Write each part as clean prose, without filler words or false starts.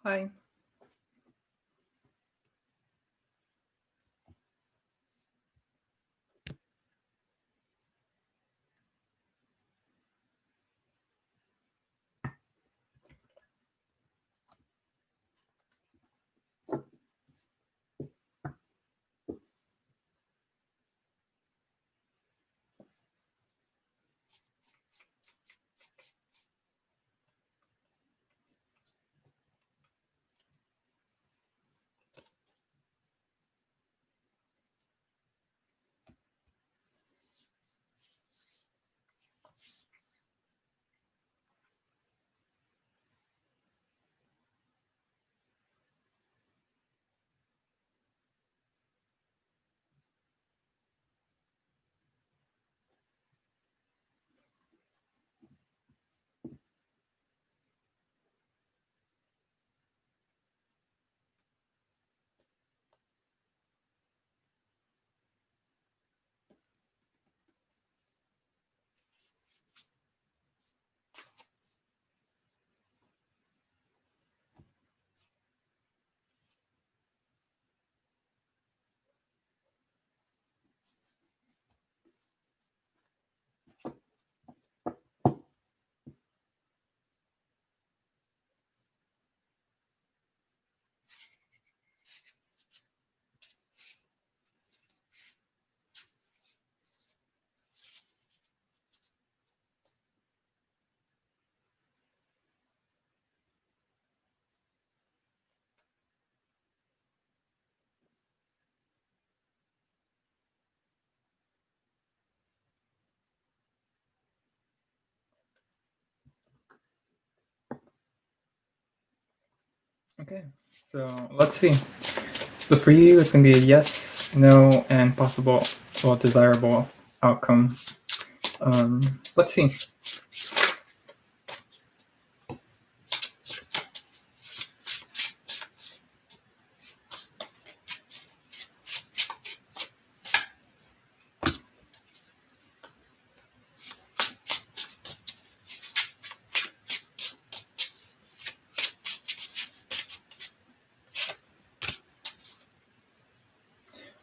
Hi. Okay, so let's see. So for you, it's going to be a yes, no, and possible or desirable outcome. Let's see.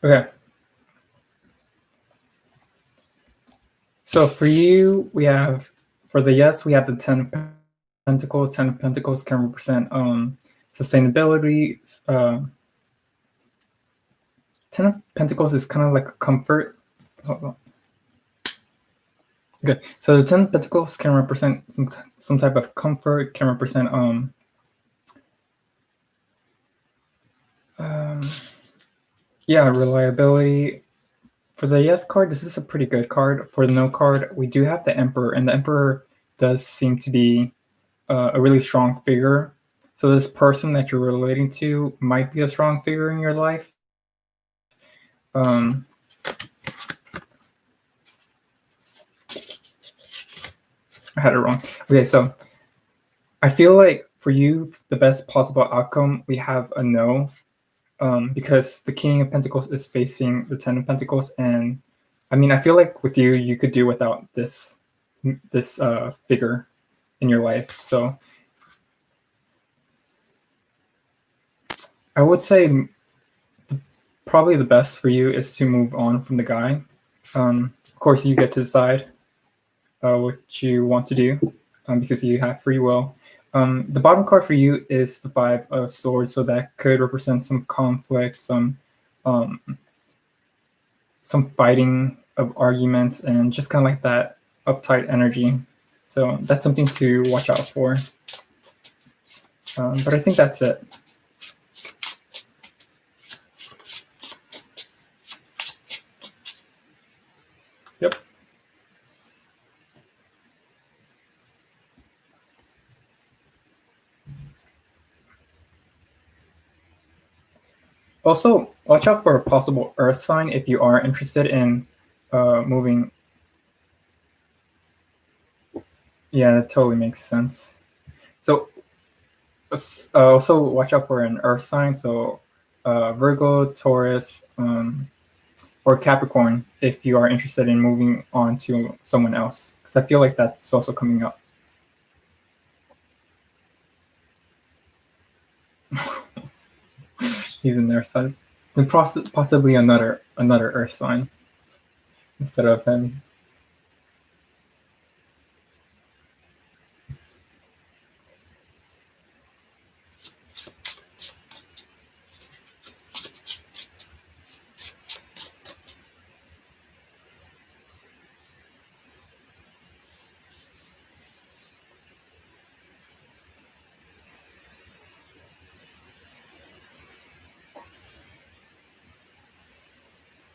Okay. So for you, for the yes, we have the 10 of Pentacles. 10 of Pentacles can represent sustainability. 10 of Pentacles is kind of like a comfort. Hold on. Okay, so the 10 of Pentacles can represent some type of comfort, can represent reliability. For the yes card, this is a pretty good card. For the no card, we do have the Emperor, and the Emperor does seem to be a really strong figure. So this person that you're relating to might be a strong figure in your life. I had it wrong. Okay, so I feel like for you, the best possible outcome, we have a no, because the King of Pentacles is facing the Ten of Pentacles, and I mean, I feel like with you, you could do without this figure in your life. So I would say probably the best for you is to move on from the guy. Of course, you get to decide what you want to do, because you have free will. The bottom card for you is the Five of Swords, so that could represent some conflict, some fighting of arguments, and just kind of like that uptight energy. So that's something to watch out for. But I think that's it. Yep. Also, watch out for a possible earth sign if you are interested in moving. Yeah, that totally makes sense. So also watch out for an earth sign. So Virgo, Taurus, or Capricorn if you are interested in moving on to someone else. Because I feel like that's also coming up. he's an earth sign. Then possibly another earth sign instead of him.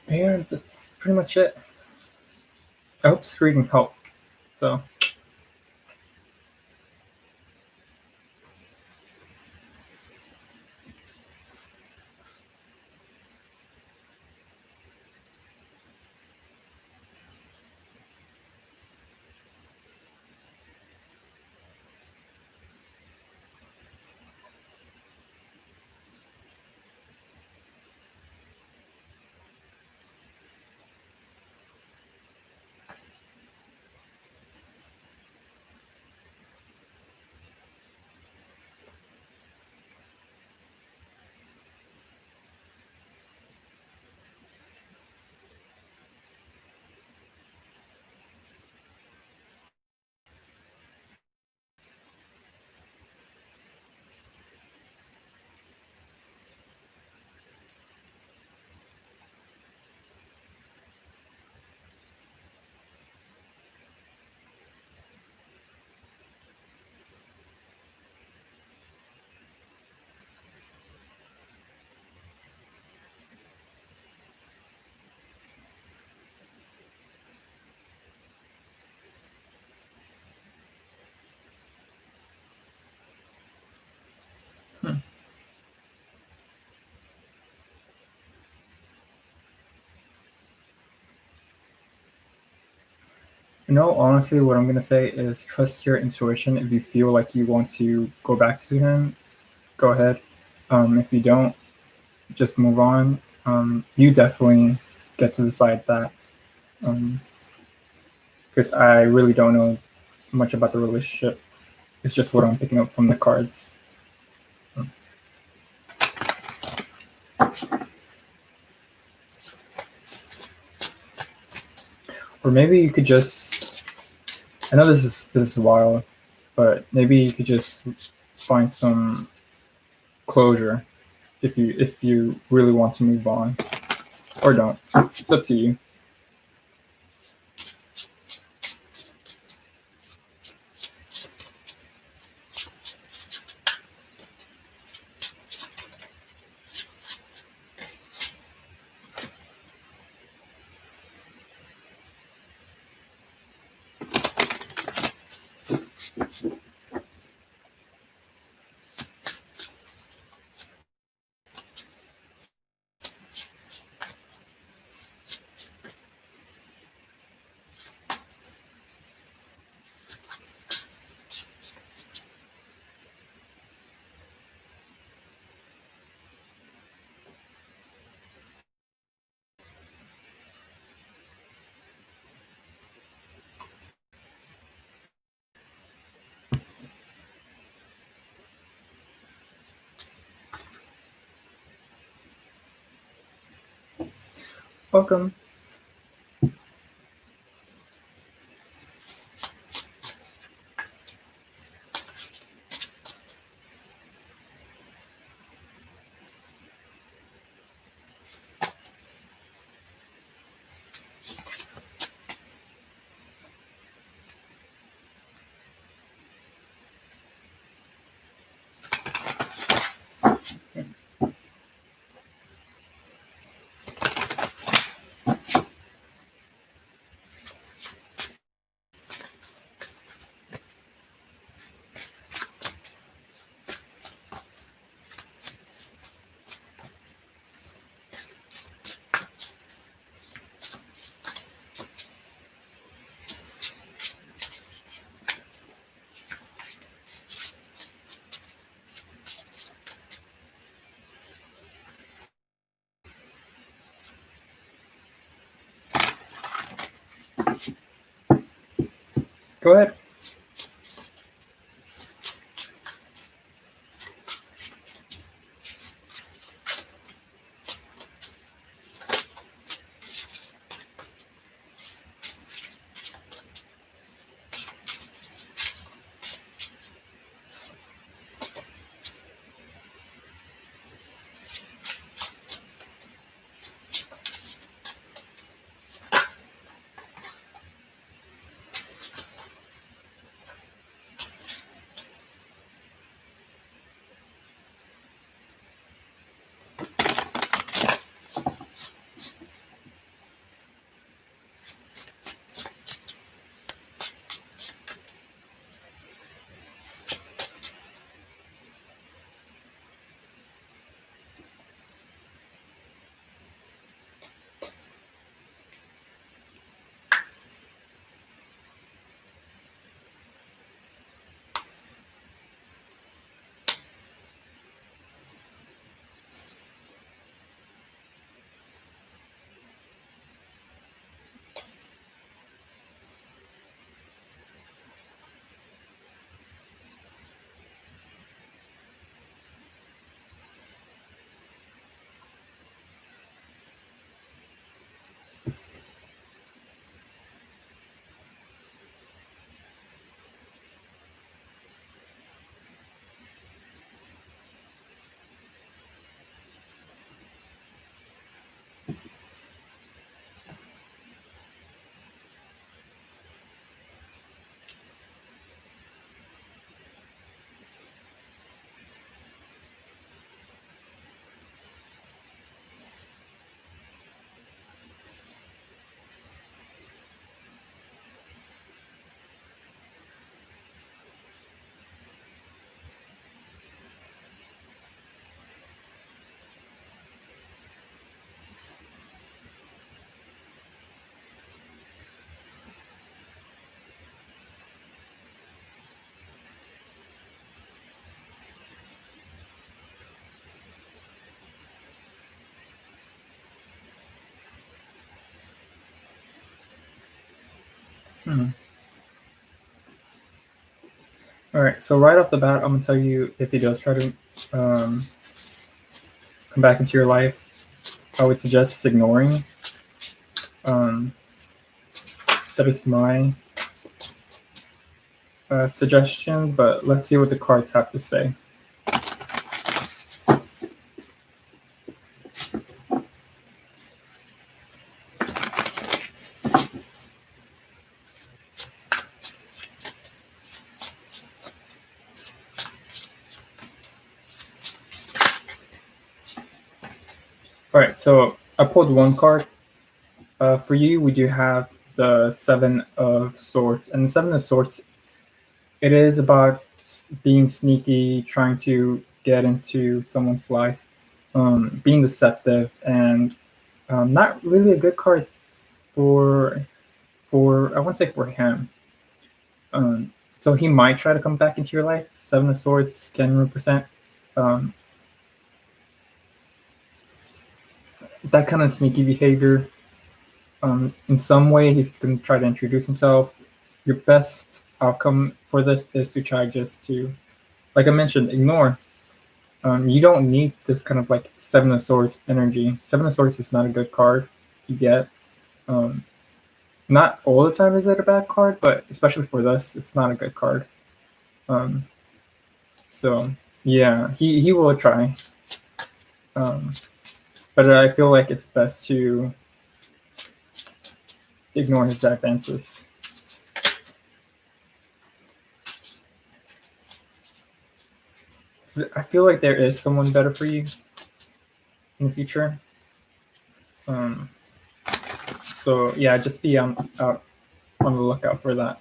Yeah, that's pretty much it. I hope this reading helped. So. Hmm. Honestly, what I'm gonna say is trust your intuition. If you feel like you want to go back to him, go ahead. If you don't, just move on. You definitely get to decide that. Because I really don't know much about the relationship. It's just what I'm picking up from the cards. Or maybe you could just. I know this is wild, but maybe you could just find some closure if you really want to move on, or don't. It's up to you. Welcome. Go ahead. Hmm. All right. So right off the bat, I'm gonna tell you if he does try to um, come back into your life, I would suggest ignoring. Um, that is my suggestion, but let's see what the cards have to say. All right. So I pulled one card. For you, we do have the Seven of Swords, and the Seven of Swords. It is about being sneaky, trying to get into someone's life, being deceptive, and not really a good card for I wouldn't say for him. Um, so he might try to come back into your life. Seven of Swords can represent um, that kind of sneaky behavior. In some way, he's going to try to introduce himself. Your best outcome for this is to try just to, like I mentioned, ignore. You don't need this kind of like Seven of Swords energy. Seven of Swords is not a good card to get. Um, not all the time is it a bad card, but especially for this, it's not a good card. Um, so yeah, he will try, um, but I feel like it's best to ignore his advances. I feel like there is someone better for you in the future. Um, so yeah, just be out on the lookout for that.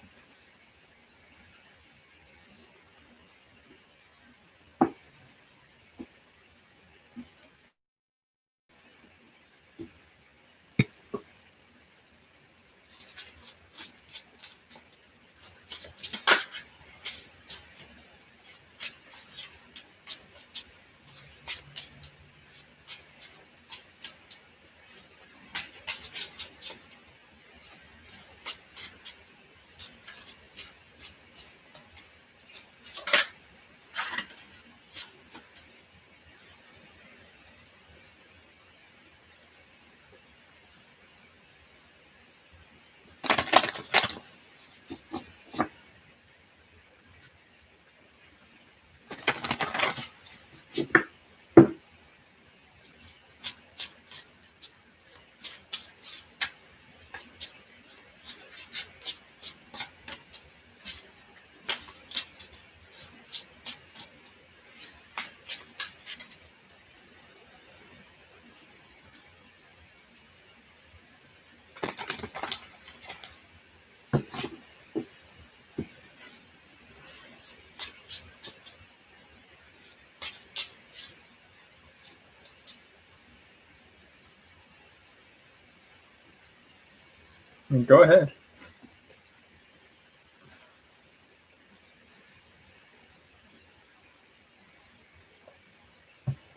I mean, go ahead.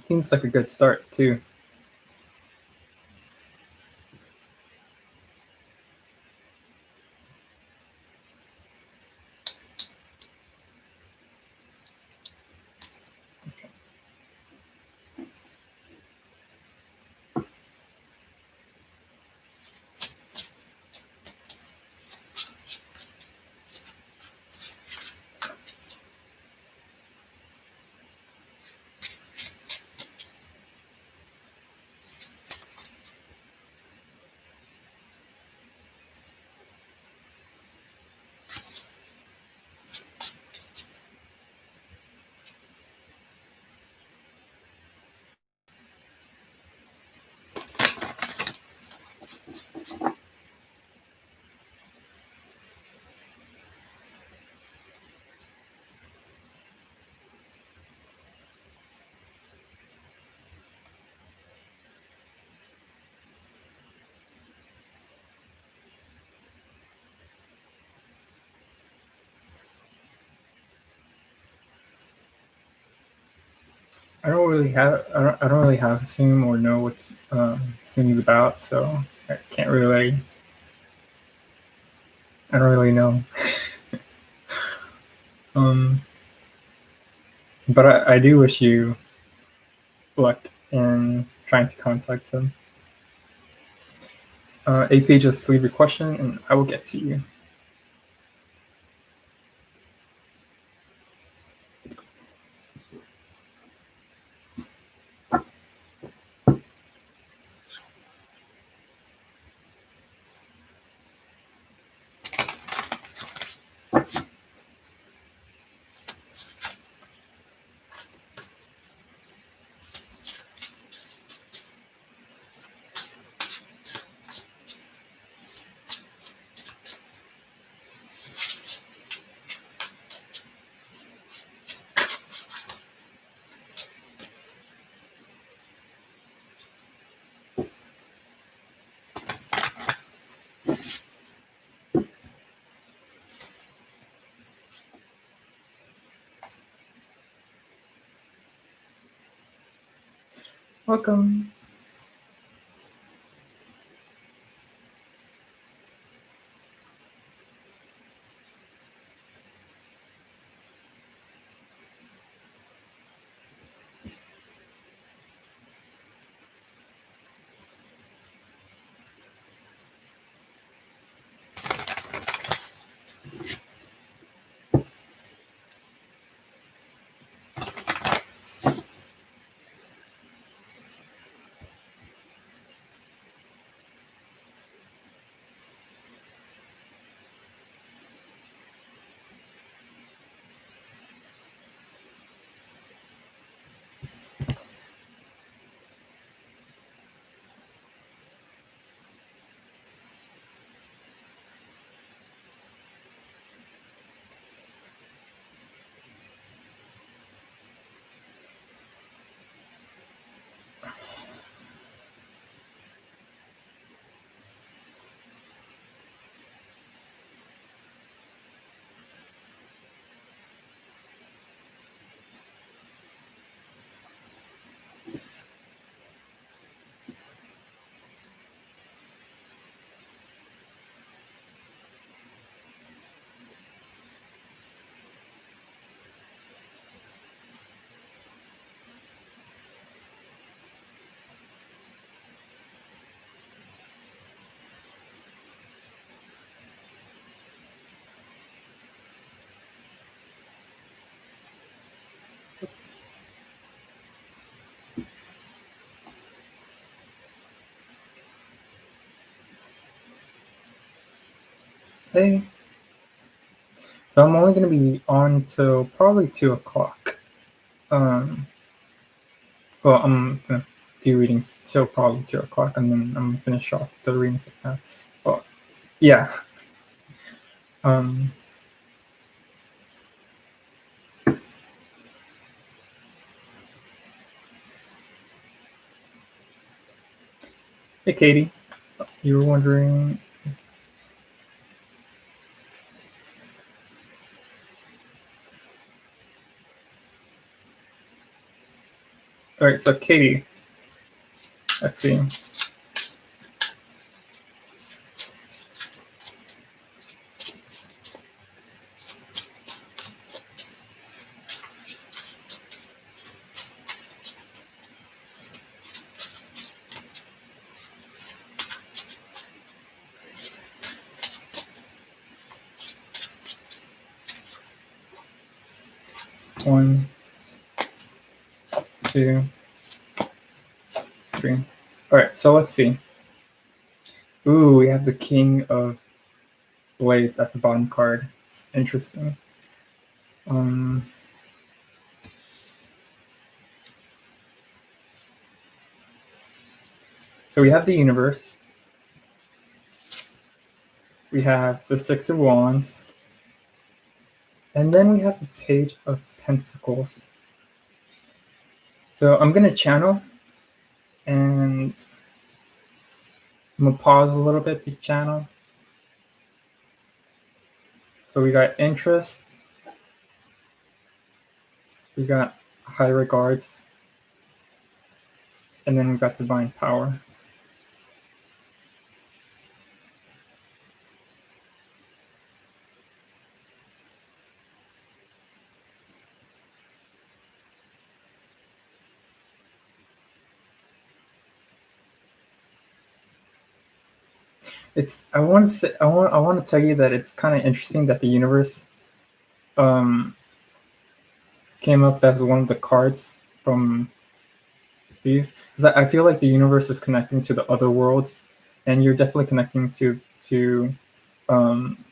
Seems like a good start too. I don't really have Zoom or know what Zoom is about, so I can't really I don't really know. But I do wish you luck in trying to contact him. AP, just leave your question and I will get to you. Welcome. Hey. So I'm only going to be on till probably 2 o'clock. Well, I'm going to do readings till probably 2 o'clock, and then I'm going to finish off the readings I have. Well, yeah. Hey, Katie. You were wondering... All right, so Katie, let's see. One, two, three. All right, so let's see. Ooh, we have the King of Blades. That's the bottom card. It's interesting. So we have the universe. We have the Six of Wands. And then we have the Page of Pentacles. So I'm going to channel. And I'm going to pause a little bit to channel. So we got interest. We got high regards. And then we got divine power. It's I want to say I want to tell you that it's kind of interesting that the universe um, came up as one of the cards from these. 'Cause I feel like the universe is connecting to the other worlds, and you're definitely connecting to um,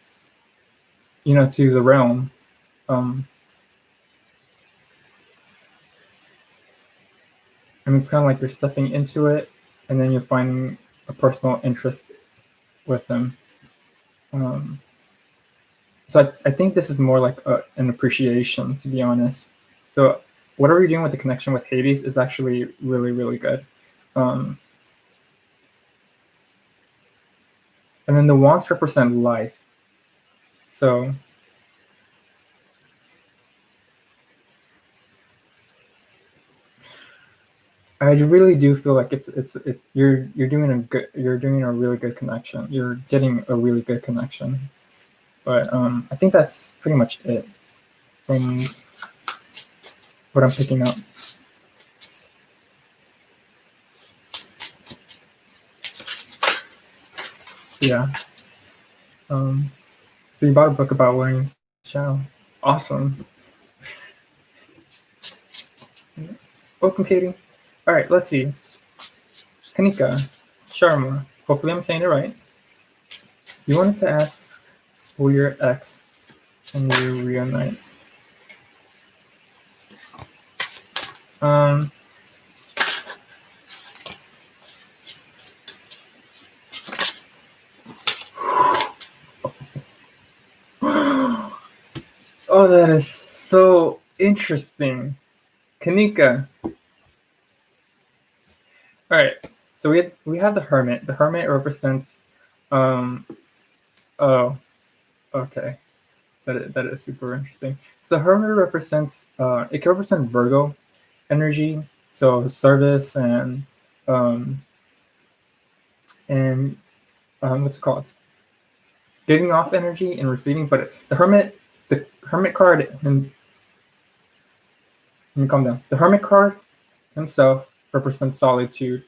to the realm. Um, and it's kind of like you're stepping into it, and then you're finding a personal interest with them. Um, so I think this is more like an appreciation, to be honest. So whatever you're doing with the connection with Hades is actually really, really good. Um, and then the wands represent life. So I really do feel like you're doing a really good connection. You're getting a really good connection. But I think that's pretty much it from what I'm picking up. Yeah. Um, so you bought a book about William Chow. Awesome. Welcome, Katie. All right, let's see. Kanika Sharma. Hopefully, I'm saying it right. You wanted to ask who your ex and you reunite. Um, oh, that is so interesting. Kanika. All right. So we have the hermit. The hermit represents. Oh, okay. That is super interesting. So the hermit represents. It can represent Virgo energy. So service um and what's it called? Giving off energy and receiving. But the hermit card, and let me calm down. The hermit card himself represents solitude,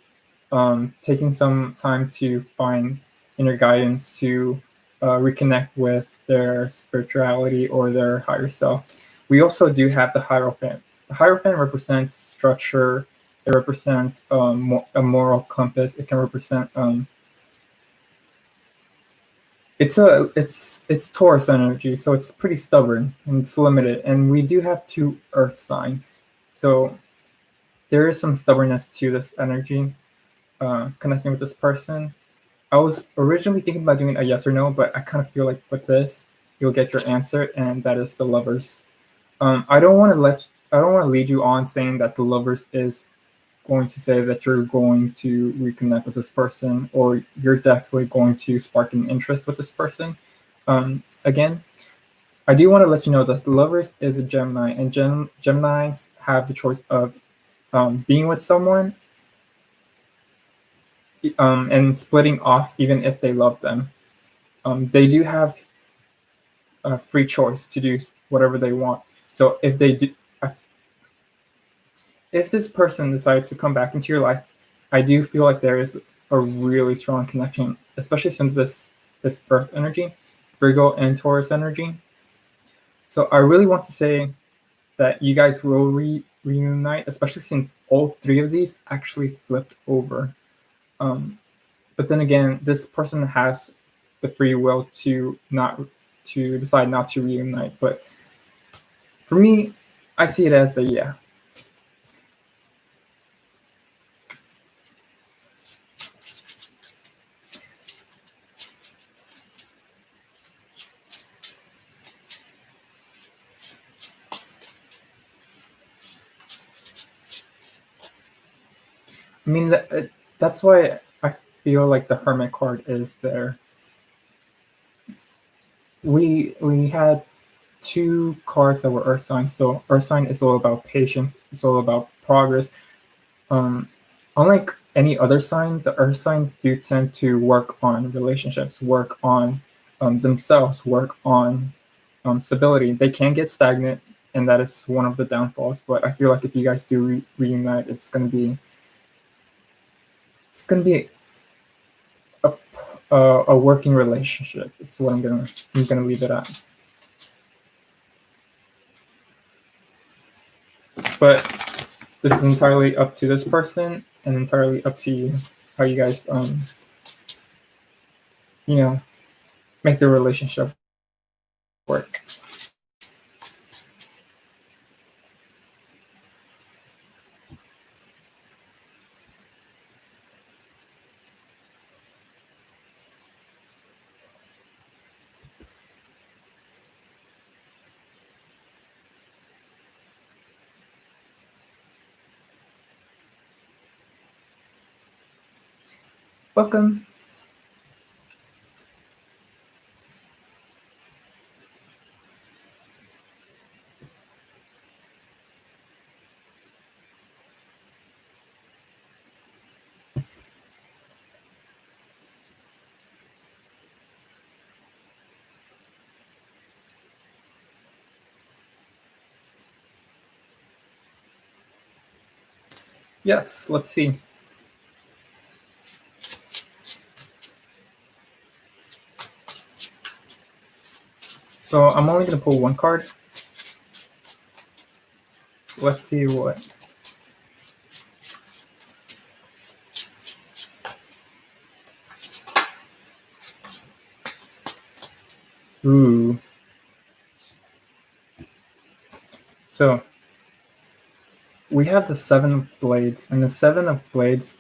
taking some time to find inner guidance to reconnect with their spirituality or their higher self. We also do have the Hierophant. The Hierophant represents structure. It represents a moral compass. It can represent it's Taurus energy, so it's pretty stubborn and it's limited. And we do have two Earth signs, so there is some stubbornness to this energy connecting with this person. I was originally thinking about doing a yes or no, but I kind of feel like with this, you'll get your answer, and that is the Lovers. I don't want to lead you on saying that the Lovers is going to say that you're going to reconnect with this person, or you're definitely going to spark an interest with this person. Again, I do want to let you know that the Lovers is a Gemini, and Geminis have the choice of being with someone and splitting off even if they love them. They do have a free choice to do whatever they want. So if this person decides to come back into your life, I do feel like there is a really strong connection, especially since this Earth energy, Virgo and Taurus energy. So I really want to say that you guys will reunite, especially since all three of these actually flipped over. But then again, this person has the free will to decide not to reunite. But for me, I see it as a yeah. I mean, that's why I feel like the Hermit card is there. We had two cards that were Earth signs. So Earth sign is all about patience. It's all about progress. Um, Unlike any other sign, the Earth signs do tend to work on relationships, work on themselves, work on stability. They can get stagnant, and that is one of the downfalls. But I feel like if you guys do reunite, it's gonna be a a working relationship. It's what I'm gonna leave it at. But this is entirely up to this person and entirely up to you how you guys you know, make the relationship work. Welcome. Yes, let's see. So I'm only going to pull one card. Let's see what. Ooh. So we have the Seven of Blades, and the Seven of Blades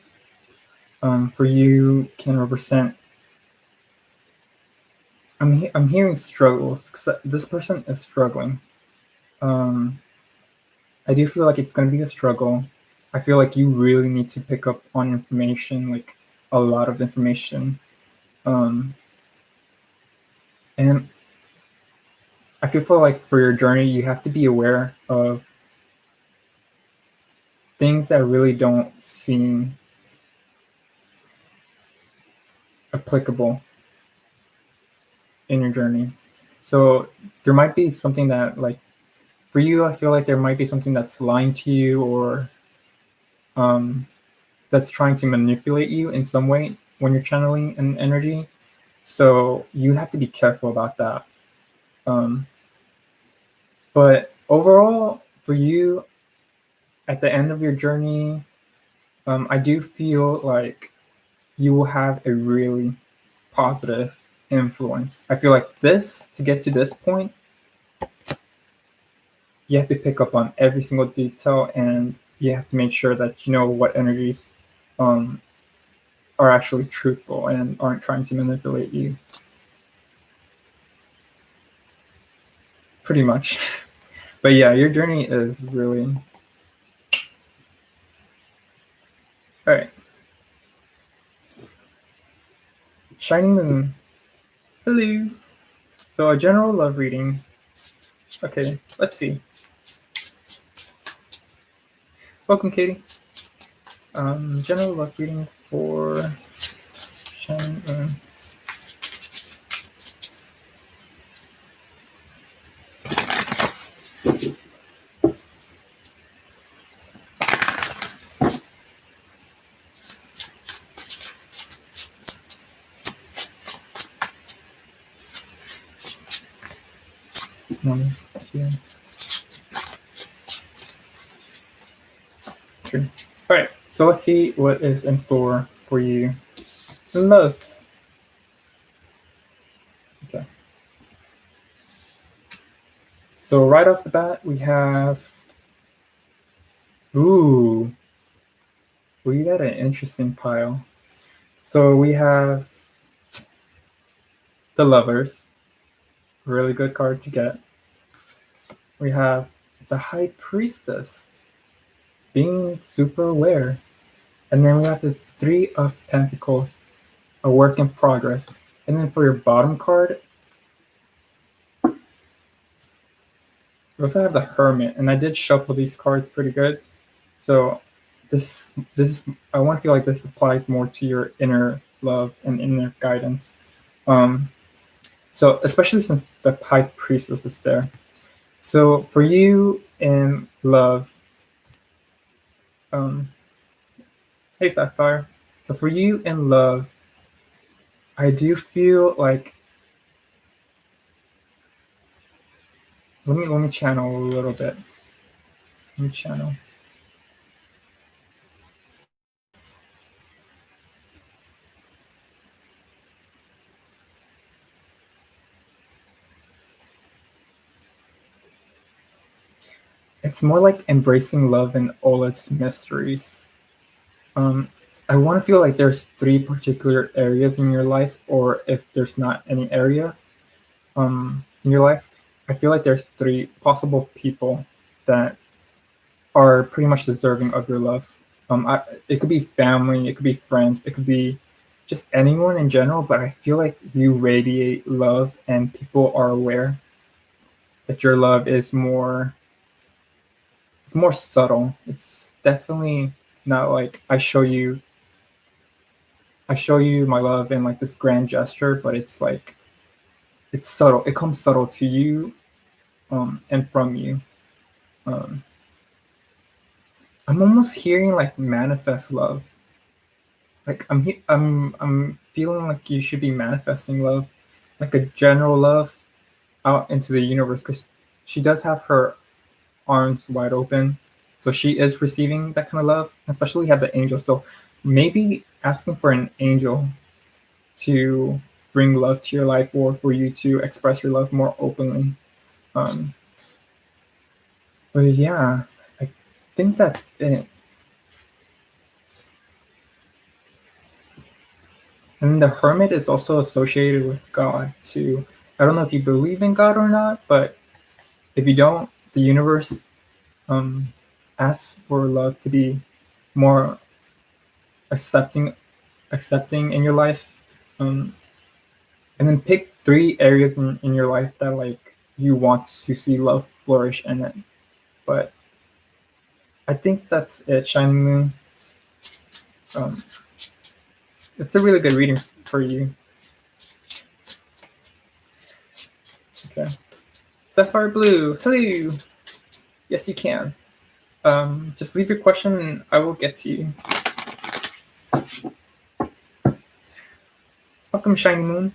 for you can represent. I'm hearing struggles. This person is struggling. I do feel like it's going to be a struggle. I feel like you really need to pick up on information, like a lot of information. And I feel like for your journey, you have to be aware of things that really don't seem applicable in your journey. So there might be something that, like, for you, I feel like there might be something that's lying to you or that's trying to manipulate you in some way when you're channeling an energy. So you have to be careful about that. But overall, for you, at the end of your journey, I do feel like you will have a really positive influence. I feel like to get to this point, you have to pick up on every single detail and you have to make sure that you know what energies are actually truthful and aren't trying to manipulate you. Pretty much. But yeah, your journey is really. All right. Shining Moon. Hello. So a general love reading. Okay, let's see. Welcome, Katie. General love reading for Shining Moon. One, two, three. All right, so let's see what is in store for you. Love. Okay. So right off the bat, we have. Ooh, we got an interesting pile. So we have the Lovers, really good card to get. We have the High Priestess, being super aware. And then we have the Three of Pentacles, a work in progress. And then for your bottom card, we also have the Hermit. And I did shuffle these cards pretty good. So this I want to feel like this applies more to your inner love and inner guidance. So especially since the High Priestess is there. So for you in love, hey Sapphire. So for you in love, I do feel like let me channel a little bit. Let me channel. It's more like embracing love in all its mysteries. Um, I want to feel like there's three particular areas in your life, or if there's not any area in your life, I feel like there's three possible people that are pretty much deserving of your love. It could be family, it could be friends, it could be just anyone in general, but I feel like you radiate love and people are aware that your love is more it's more subtle. It's definitely not like I show you my love in like this grand gesture, but it's like it's subtle. It comes subtle to you and from you. Um, I'm almost hearing like manifest love. Like I'm feeling like you should be manifesting love, like a general love out into the universe because she does have her arms wide open, so she is receiving that kind of love. Especially have the angel, so maybe asking for an angel to bring love to your life or for you to express your love more openly. Um, but yeah, I think that's it. And the hermit is also associated with God too. I don't know if you believe in God or not, but if you don't, the universe um, asks for love to be more accepting, accepting in your life, um, and then pick three areas in your life that like you want to see love flourish in it. But I think that's it, Shining Moon. Um, it's a really good reading for you. Okay, Sapphire Blue, hello. Yes, you can. Just leave your question and I will get to you. Welcome, Shining Moon.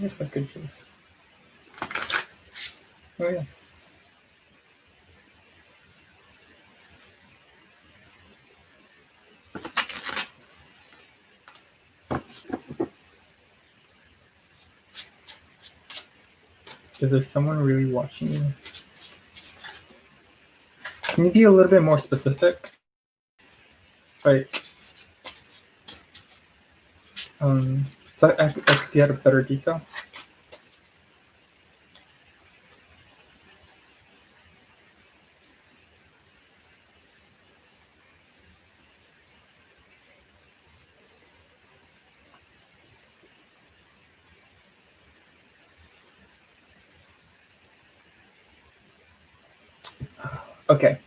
If I could just. Oh, yeah. Is there someone really watching you? Can you be a little bit more specific? Like, so I could get a better detail. Okay.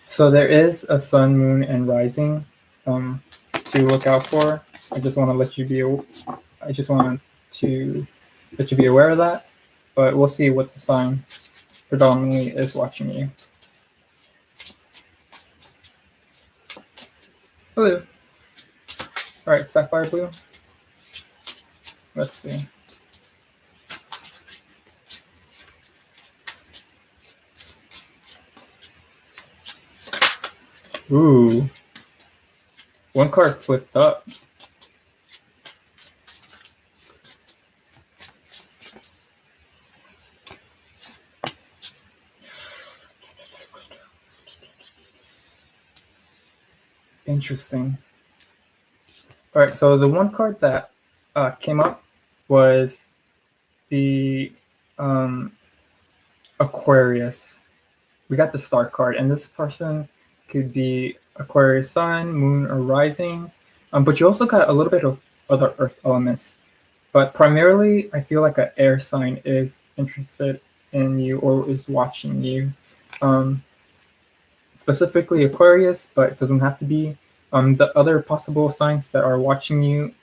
So there is a sun, moon, and rising to look out for. I just want to let you be. I just want to let you be aware of that. But we'll see what the sign predominantly is watching you. Hello. All right, Sapphire Blue. Let's see. Ooh. One card flipped up. Interesting. All right, so the one card that came up was the Aquarius. We got the star card, and this person could be Aquarius sun, moon, or rising. But you also got a little bit of other earth elements. But primarily, I feel like an air sign is interested in you or is watching you. Um, Specifically Aquarius, but it doesn't have to be. The other possible signs that are watching you,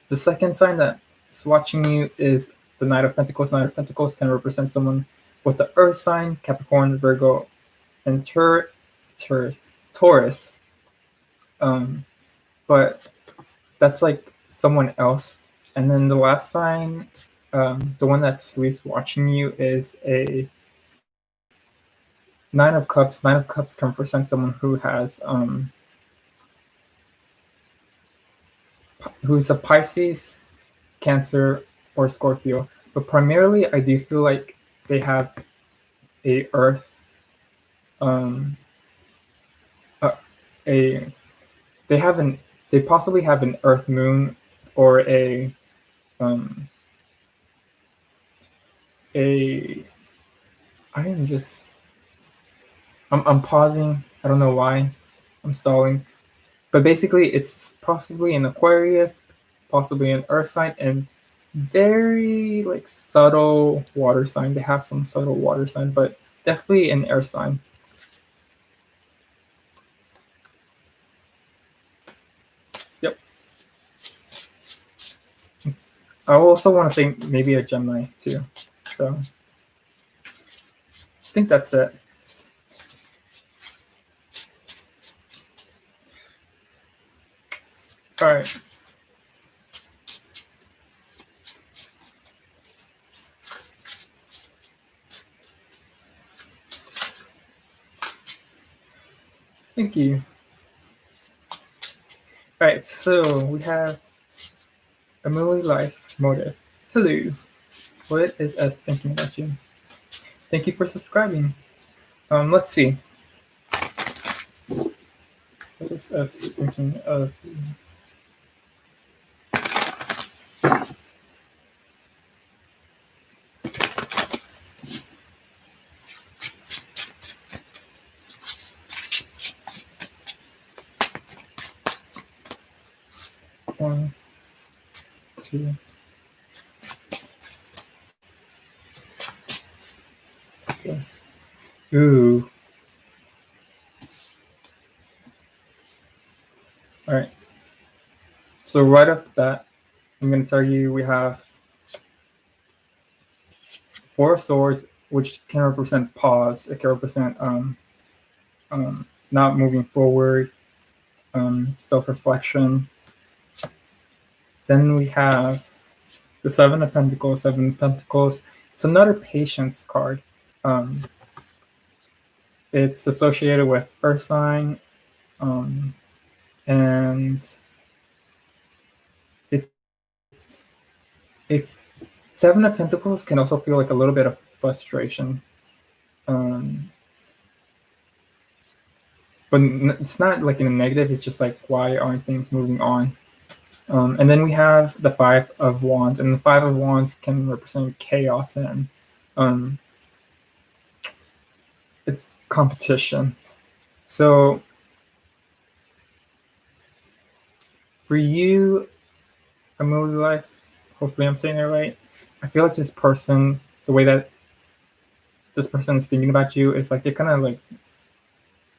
the second sign that's watching you is the Knight of Pentacles. Knight of Pentacles can represent someone with the Earth sign, Capricorn, Virgo, and Taurus. But that's like someone else. And then the last sign, the one that's least watching you, is a Nine of Cups. Nine of Cups can represent someone who's a Pisces, Cancer, or Scorpio. But primarily, I do feel like they have a Earth, um, a they have an they possibly have an Earth Moon or um, a I am just I'm pausing. I don't know why. I'm stalling. But basically, it's possibly an Aquarius, possibly an Earth sign, and very like subtle water sign. They have some subtle water sign, but definitely an air sign. Yep. I also want to say maybe a Gemini too. So I think that's it. All right. Thank you. All right. So we have Emily Life Motive. Hello. What is us thinking about you? Thank you for subscribing. Let's see. What is us thinking of you? One, two. Okay. Ooh. All right. So right off the bat, I'm going to tell you we have Four of Swords, which can represent pause. It can represent not moving forward, self-reflection. Then we have the Seven of Pentacles. Seven of Pentacles. It's another patience card. Um, it's associated with Earth sign, and it it Seven of Pentacles can also feel like a little bit of frustration. But it's not like in a negative. It's just like, why aren't things moving on? And then we have the Five of Wands, and the Five of Wands can represent chaos and it's competition. So for you, Emily Life, hopefully I'm saying it right. I feel like this person, the way that this person is thinking about you, is like they're kind of like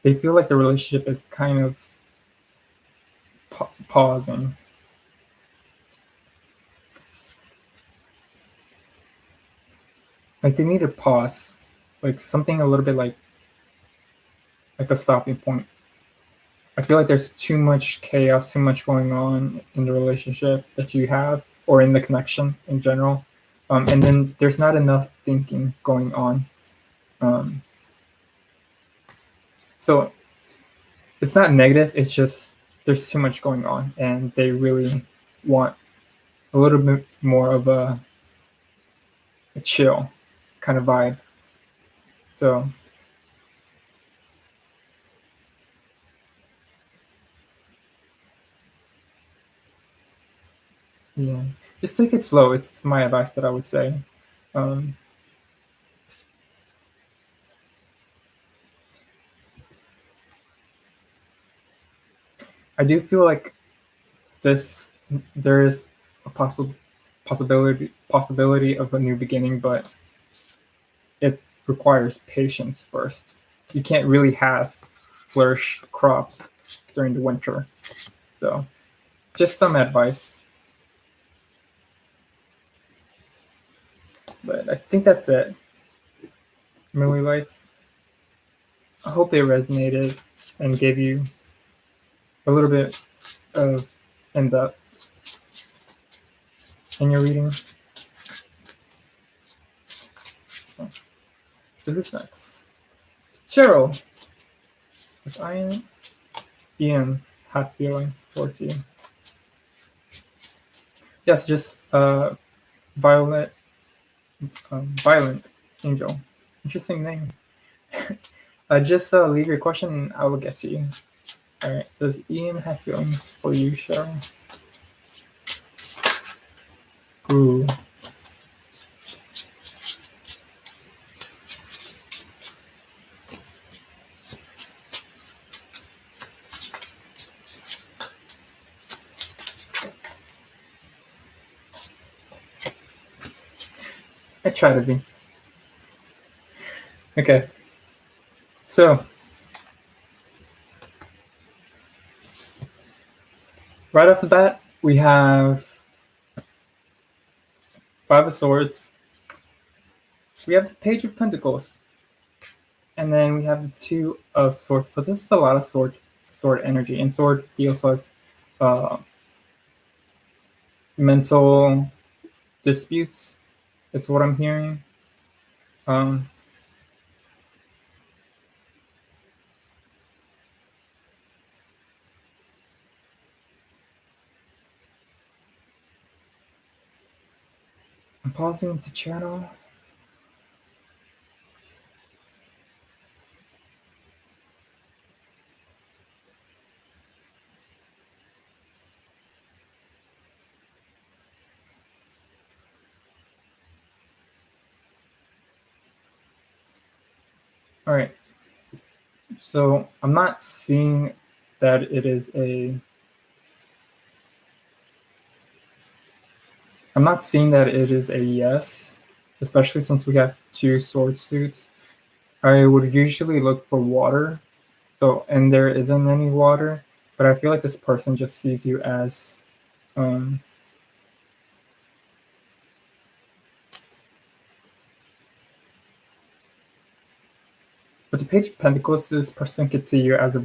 they feel like the relationship is kind of pausing. Like they need to pause, like something a little bit like a stopping point. I feel like there's too much chaos, too much going on in the relationship that you have, or in the connection in general, and then there's not enough thinking going on. So it's not negative. It's just there's too much going on, and they really want a little bit more of a chill kind of vibe. So yeah, just take it slow. It's my advice that I would say. Um, I do feel like there is a possibility of a new beginning, but it requires patience first. You can't really have flourish crops during the winter. So, just some advice. But I think that's it. Millie Life. I hope it resonated and gave you a little bit of in depth in your reading. So who's next? Cheryl. If Ian have feelings towards you. Yes, just violent angel. Interesting name. Just leave your question and I will get to you. Alright, does Ian have feelings for you, Cheryl? Ooh. I try to be. Okay. So, right off the bat, we have Five of Swords. We have the Page of Pentacles. And then we have the Two of Swords. So this is a lot of sword energy. And sword deals with mental disputes, is what I'm hearing. I'm pausing to channel. All right. So I'm not seeing that it is a. I'm not seeing that it is a yes, especially since we have two sword suits. I would usually look for water. So, and there isn't any water, but I feel like this person just sees you as um, but the Page of Pentacles, this person could see you as uh,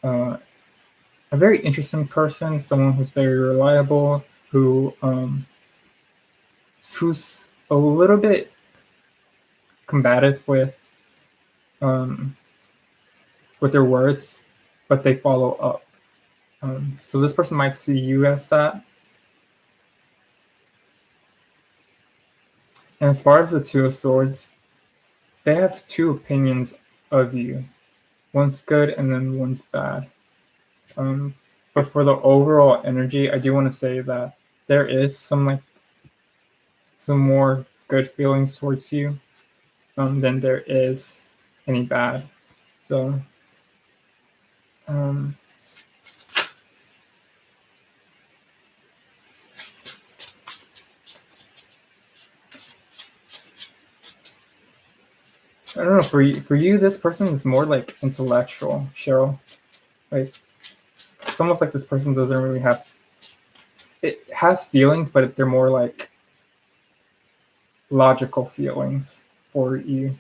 a very interesting person, someone who's very reliable, who's a little bit combative um, with their words, but they follow up. So this person might see you as that. And as far as the Two of Swords, they have two opinions of you. One's good and then one's bad. But for the overall energy, I do want to say that there is some more good feelings towards you than there is any bad. So I don't know, for you, this person is more like intellectual, Cheryl. Like, it's almost like this person doesn't really have. It has feelings, but they're more like logical feelings for you.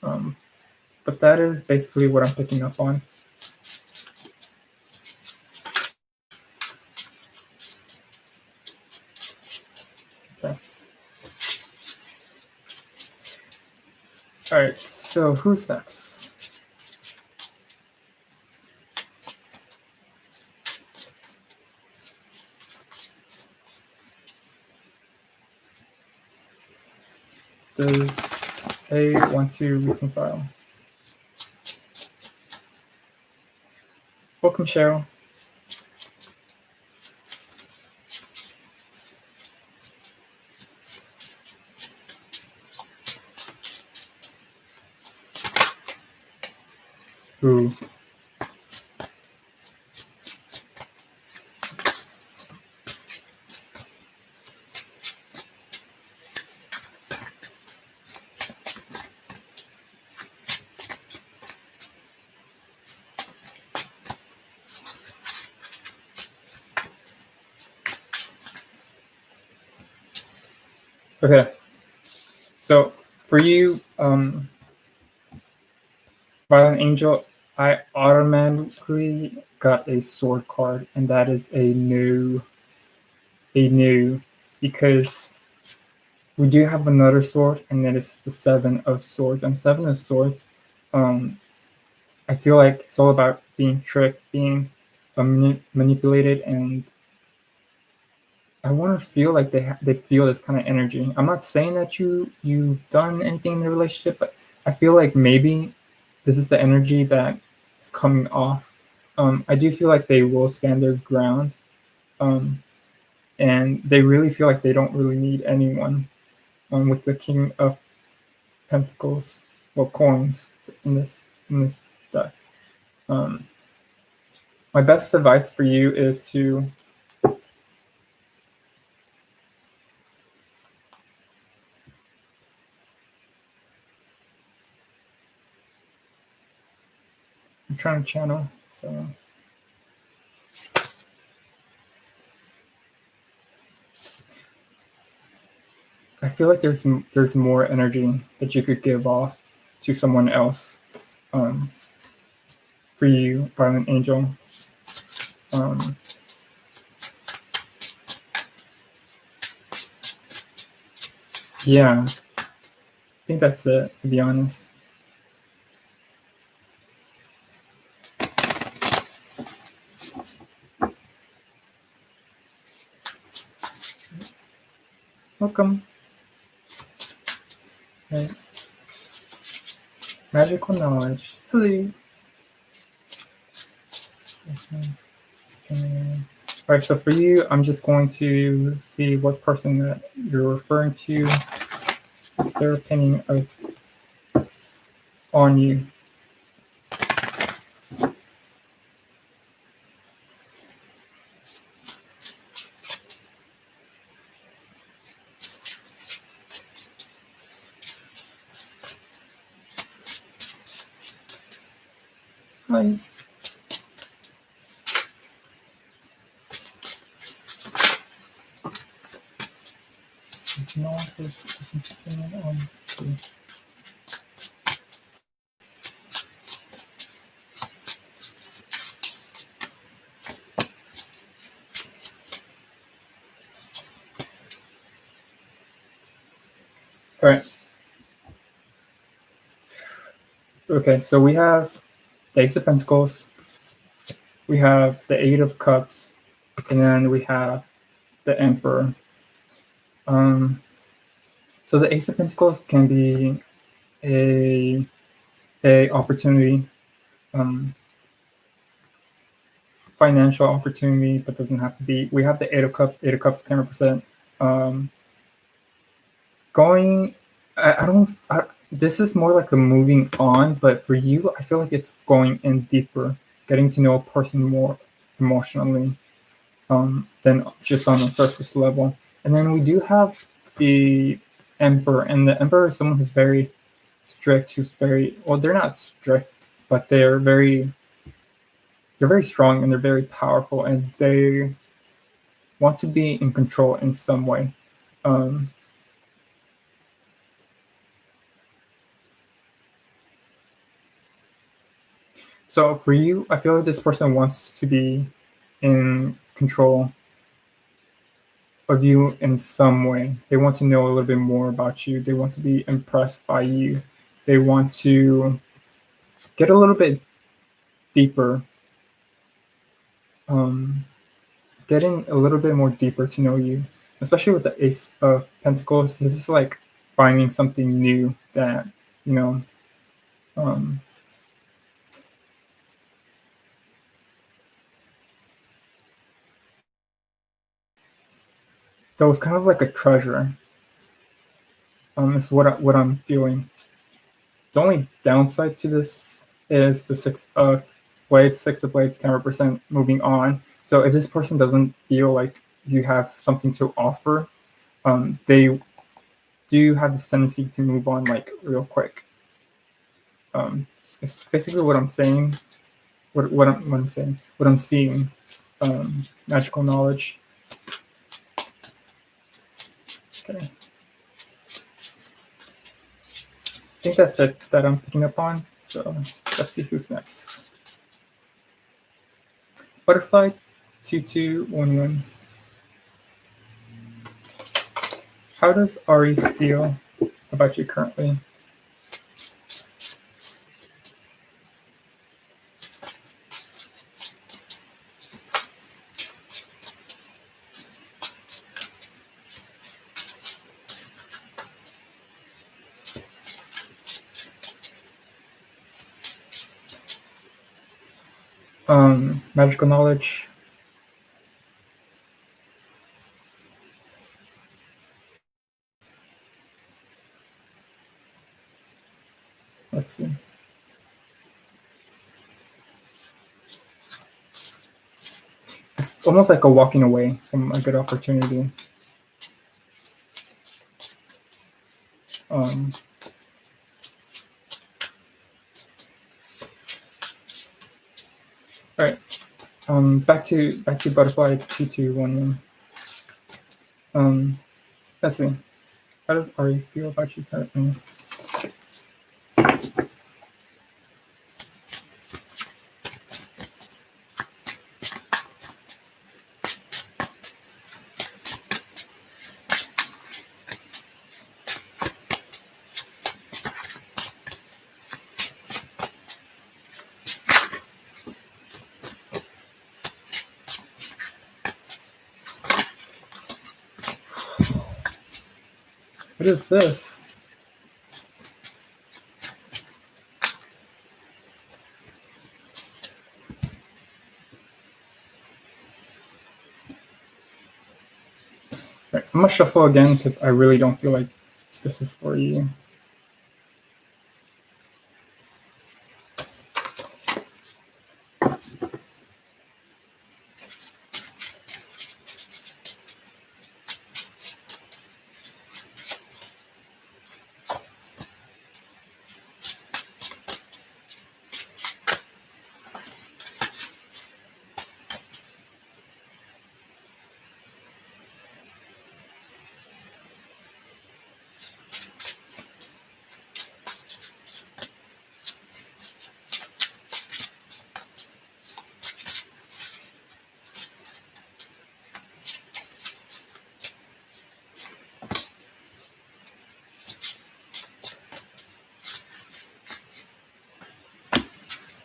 But that is basically what I'm picking up on. Okay. All right. So who's next? Does A want to reconcile? Welcome, Cheryl. Ooh. Okay, so for you, Violent Angel, I automatically got a sword card, and that is a no, because we do have another sword, and that is the Seven of Swords. And Seven of Swords, um, I feel like it's all about being tricked, being manipulated, and I want to feel like they feel this kind of energy. I'm not saying that you've done anything in the relationship, but I feel like maybe this is the energy that is coming off. I do feel like they will stand their ground, um, and they really feel like they don't really need anyone. With the King of Pentacles, well, coins in this deck. Um, my best advice for you is to I'm trying to channel. So I feel like there's more energy that you could give off to someone else. Um, for you, Violent Angel. Um, yeah, I think that's it. To be honest. Welcome. Right. Magical knowledge. Hello. All right, so for you, I'm just going to see what person that you're referring to, their opinion on you. Hi. All right. Okay, so we have the Ace of Pentacles, we have the Eight of Cups, and then we have the Emperor. So the Ace of Pentacles can be a opportunity, um, financial opportunity, but doesn't have to be. We have the Eight of Cups. Eight of Cups can represent going. I don't. This is more like a moving on, but for you, I feel like it's going in deeper, getting to know a person more emotionally, than just on a surface level. And then we do have the Emperor, and the Emperor is someone who's very strict, who's very well. They're not strict, but they're very strong and they're very powerful, and they want to be in control in some way. Um, so for you, I feel like this person wants to be in control of you in some way. They want to know a little bit more about you. They want to be impressed by you. They want to get a little bit deeper, um, getting a little bit more deeper to know you, especially with the Ace of Pentacles. This is like finding something new that, you know, um, that was kind of like a treasure. Is what I'm feeling. The only downside to this is the Six of Blades. Six of Blades can represent moving on. So if this person doesn't feel like you have something to offer, they do have this tendency to move on like real quick. It's basically what I'm saying. What I'm saying. What I'm seeing. Magical knowledge. Okay. think that's it that I'm picking up on. So let's see who's next. Butterfly 2211. How does Ari feel about you currently? Magical knowledge. Let's see. It's almost like a walking away from a good opportunity. All right. Back to butterfly 2211. Let's see. How does Ari feel about you currently? What is this? Right, I'm gonna shuffle again because I really don't feel like this is for you.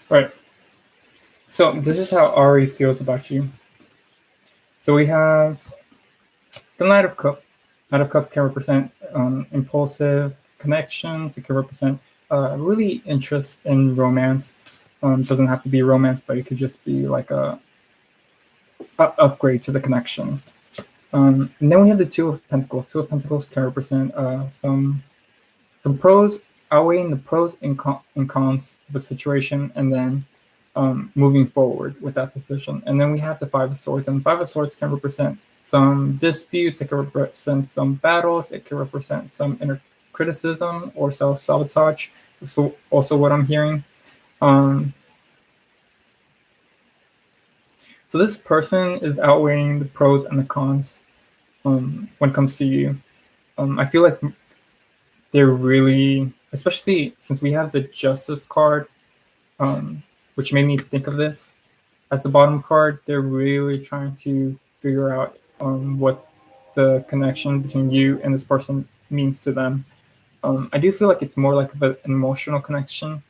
Right. So this is how Ari feels about you. So we have the Knight of Cups. Knight of Cups can represent impulsive connections. It can represent really interest in romance. Doesn't have to be romance, but it could just be like a upgrade to the connection. And then we have the Two of Pentacles. Two of Pentacles can represent some pros, outweighing the pros and cons of the situation, and then moving forward with that decision. And then we have the Five of Swords, and the Five of Swords can represent some disputes, it can represent some battles, it can represent some inner criticism or self-sabotage. So also what I'm hearing. So this person is outweighing the pros and the cons when it comes to you. I feel like they're really, especially since we have the Justice card, which made me think of this as the bottom card, they're really trying to figure out what the connection between you and this person means to them. I do feel like it's more like an emotional connection.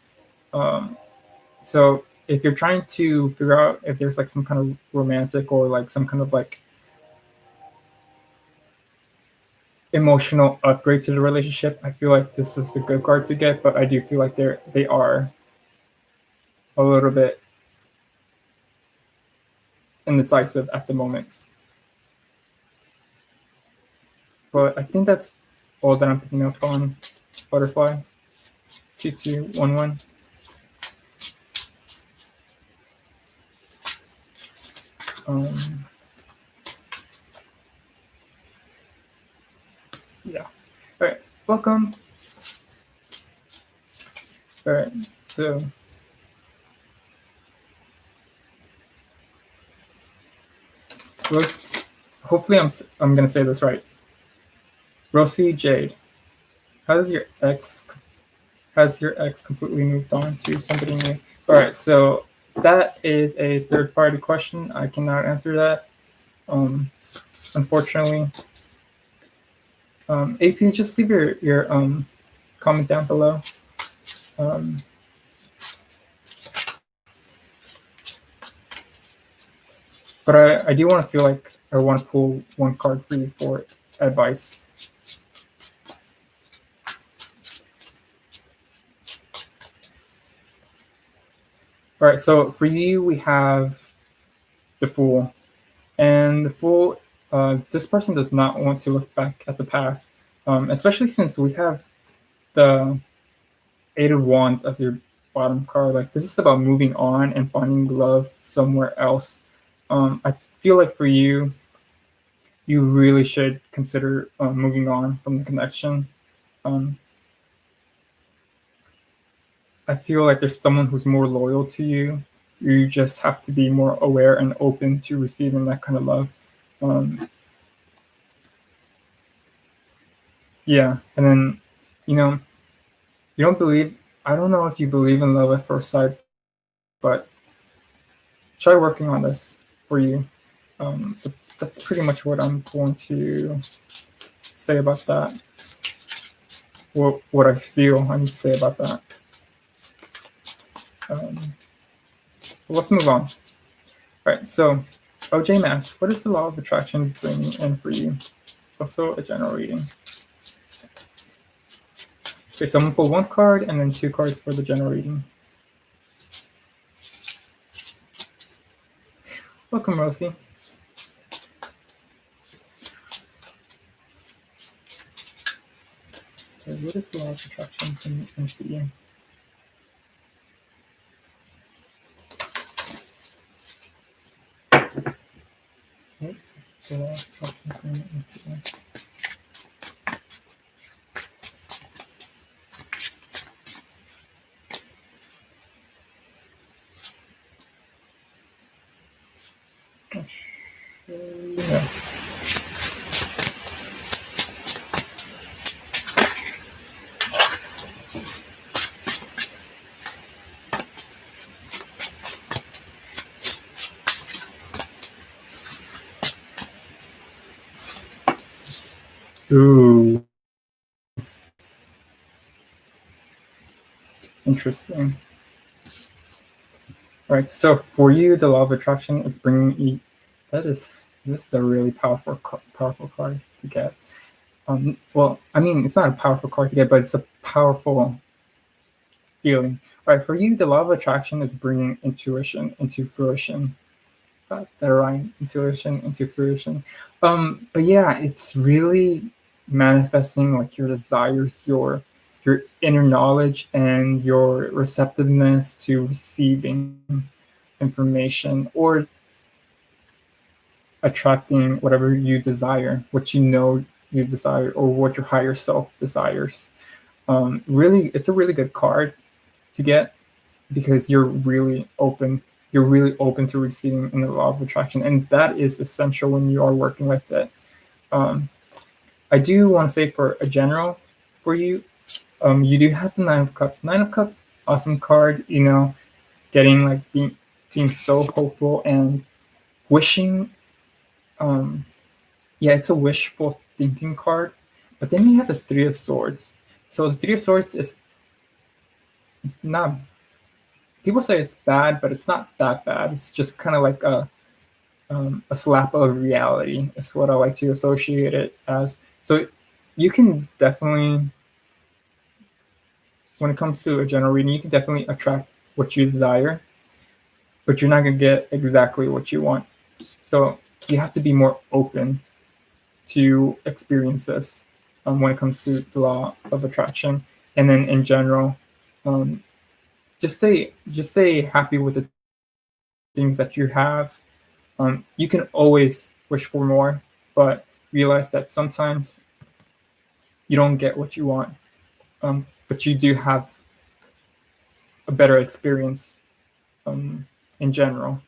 So if you're trying to figure out if there's like some kind of romantic or like some kind of like emotional upgrade to the relationship, I feel like this is a good card to get, but I do feel like they are a little bit indecisive at the moment. But I think that's all that I'm picking up on Butterfly 2211. Yeah. All right. Welcome. All right. So hopefully I'm gonna say this right. Rosie Jade, how does your ex Has your ex completely moved on to somebody new? All right, so that is a third-party question. I cannot answer that, unfortunately. AP, just leave your comment down below. Um, but I do want to feel like I want to pull one card for you for advice. All right, so for you, we have the Fool. And the Fool, this person does not want to look back at the past, especially since we have the Eight of Wands as your bottom card. Like, this is about moving on and finding love somewhere else. I feel like for you, you really should consider moving on from the connection. Um, I feel like there's someone who's more loyal to you. You just have to be more aware and open to receiving that kind of love. Yeah, and then, you know, you don't believe. I don't know if you believe in love at first sight, but try working on this for you. But that's pretty much what I'm going to say about that. What I feel I need to say about that. Let's move on. All right, so OJ Mass, what is the law of attraction bringing in for you? Also a general reading. Okay, so I'm gonna pull one card and then two cards for the general reading. Welcome, Rosie. Okay, what is the law of attraction bringing in for you? What is the law of attraction bringing in for you? Yeah. Ooh. Interesting. All right, so for you, the law of attraction is bringing you. This is a really powerful card to get. Well, I mean, it's not a powerful card to get, but it's a powerful feeling. All right, for you, the law of attraction is bringing intuition into fruition. That right, intuition into fruition. But yeah, it's really manifesting like your desires, your inner knowledge, and your receptiveness to receiving information or attracting whatever you desire, what you know you desire, or what your higher self desires. Really, it's a really good card to get because you're really open. You're really open to receiving in the law of attraction, and that is essential when you are working with it. I do want to say for a general, for you, you do have the Nine of Cups. Nine of Cups, awesome card. You know, getting like being so hopeful and wishing. Yeah, it's a wishful thinking card. But then you have the Three of Swords. So the Three of Swords is it's not. People say it's bad, but it's not that bad. It's just kind of like a slap of reality is what I like to associate it as. So you can definitely, when it comes to a general reading, you can definitely attract what you desire, but you're not going to get exactly what you want. So you have to be more open to experiences when it comes to the law of attraction. And then in general, just stay happy with the things that you have. You can always wish for more, but realize that sometimes you don't get what you want, but you do have a better experience in general.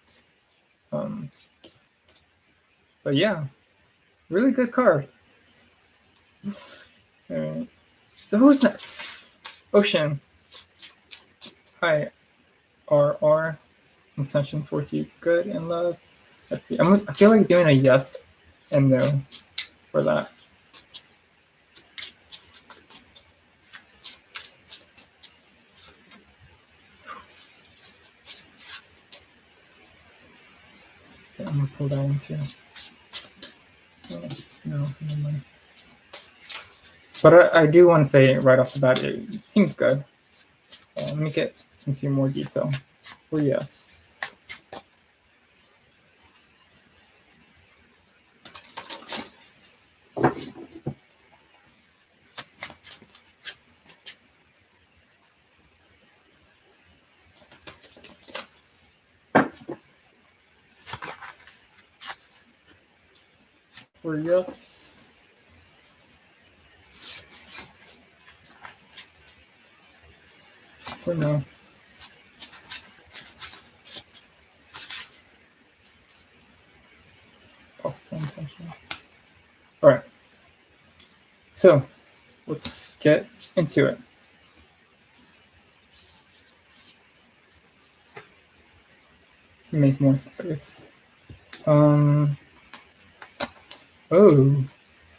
But yeah, really good card. So who's next? Ocean. Hi, RR. Intention towards you, good and love. Let's see. I feel like doing a yes and no for that. Okay, I'm gonna pull that one too. Oh, no, never mind. But I do want to say right off the bat, it seems good. Let me get into more detail. For yes. For yes. For no. Possible intentions. All right. So let's get into it. To make more space. Oh,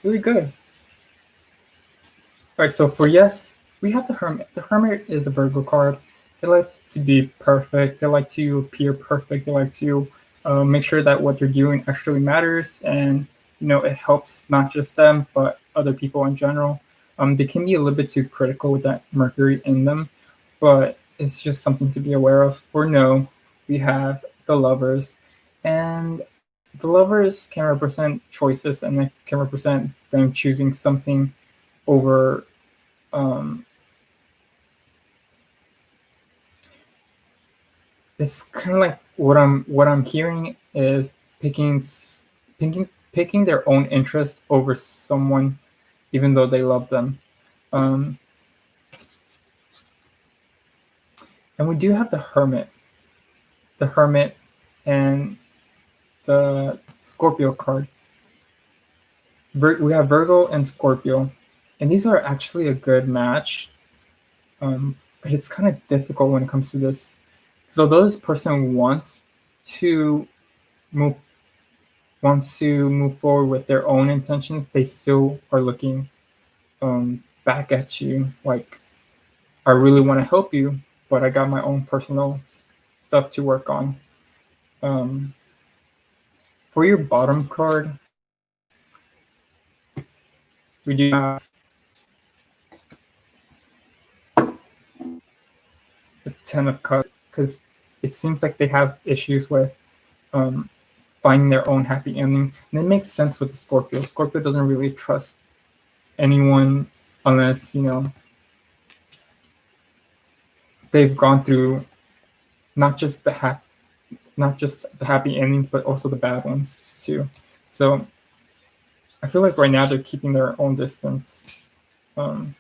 really good. All right, so for yes, we have the Hermit. The Hermit is a Virgo card. They like to be perfect. They like to appear perfect. They like to make sure that what they're doing actually matters, and it helps not just them but other people in general. They can be a little bit too critical with that Mercury in them, but it's just something to be aware of. For no, we have the Lovers, and the Lovers can represent choices, and they can represent them choosing something over um, it's kind of like what I'm hearing is picking their own interest over someone, even though they love them. Um, and we do have the Hermit, and the Scorpio card. We have Virgo and Scorpio, and these are actually a good match. But it's kind of difficult when it comes to this. So those person to move move forward with their own intentions, they still are looking back at you like, I really want to help you, but I got my own personal stuff to work on. Um, for your bottom card, we do have the Ten of Cups because it seems like they have issues with um, finding their own happy ending. And it makes sense with the Scorpio. Scorpio doesn't really trust anyone unless, they've gone through not just the happy endings, but also the bad ones too. So I feel like right now they're keeping their own distance. Um,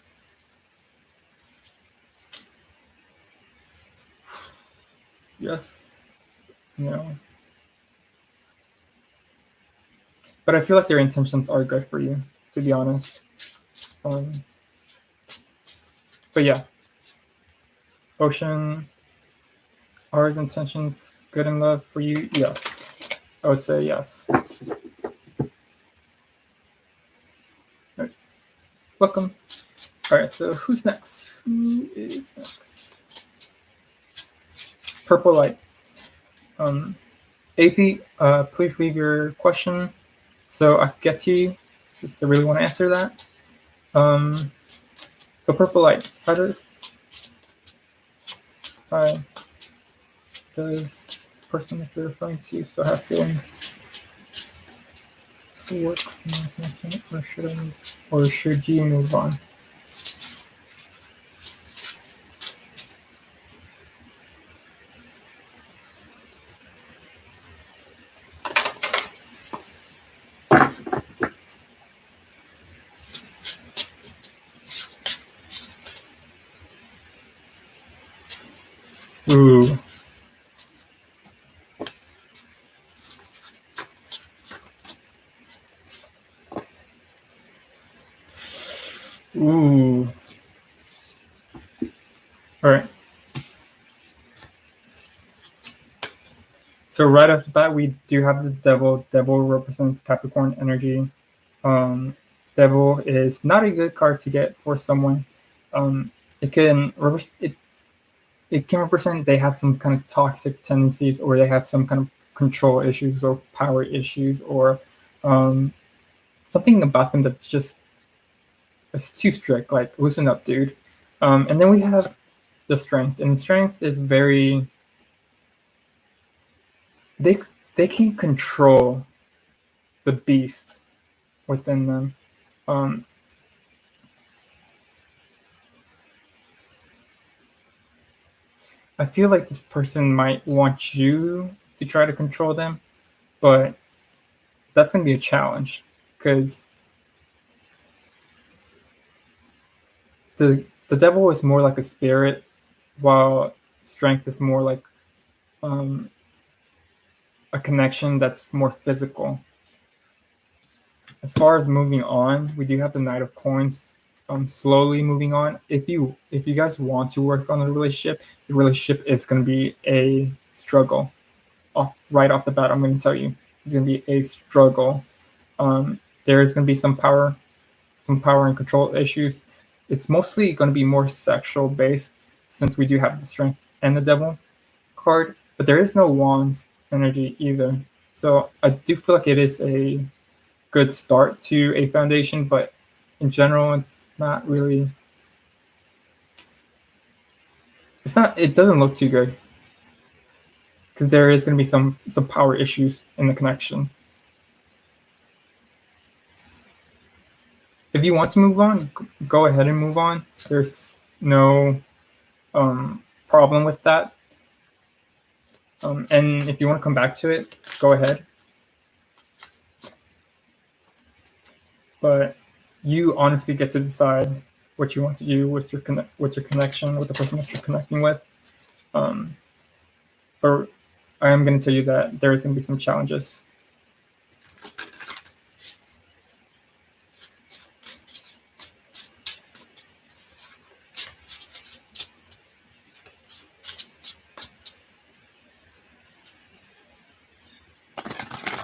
yes, but I feel like their intentions are good for you, to be honest. Um, but yeah, Ocean, are his intentions good in love for you? Yes, I would say yes. Right. Welcome. All right, so who's next? Who is next? Purple Light. AP, please leave your question so I can get to you if I really want to answer that. So Purple Light, how does the person that you're referring to still have feelings to work on connection, or should you move on? Ooh. Ooh. All right. So right off the bat, we do have the devil. Devil represents Capricorn energy. Devil is not a good card to get for someone. Um, it can it can represent they have some kind of toxic tendencies, or they have some kind of control issues or power issues, or um, something about them that's just it's too strict. Like loosen up, dude. And then we have the strength, and strength is very they they can control the beast within them. Um, I feel like this person might want you to try to control them, but that's going to be a challenge because the devil is more like a spirit, while strength is more like um, a connection that's more physical. As far as moving on, we do have the Knight of Coins. Slowly moving on. If you guys want to work on the relationship is going to be a struggle. Right off the bat, I'm going to tell you, it's going to be a struggle. There is going to be some power and control issues. It's mostly going to be more sexual based since we do have the strength and the devil card, but there is no wands energy either. So I do feel like it is a good start to a foundation, but in general, it's not really. It's not. It doesn't look too good because there is going to be some power issues in the connection. If you want to move on, go ahead and move on. There's no problem with that. And if you want to come back to it, go ahead. But you honestly get to decide what you want to do with your connection with the person that you're connecting with. But I am going to tell you that there is going to be some challenges.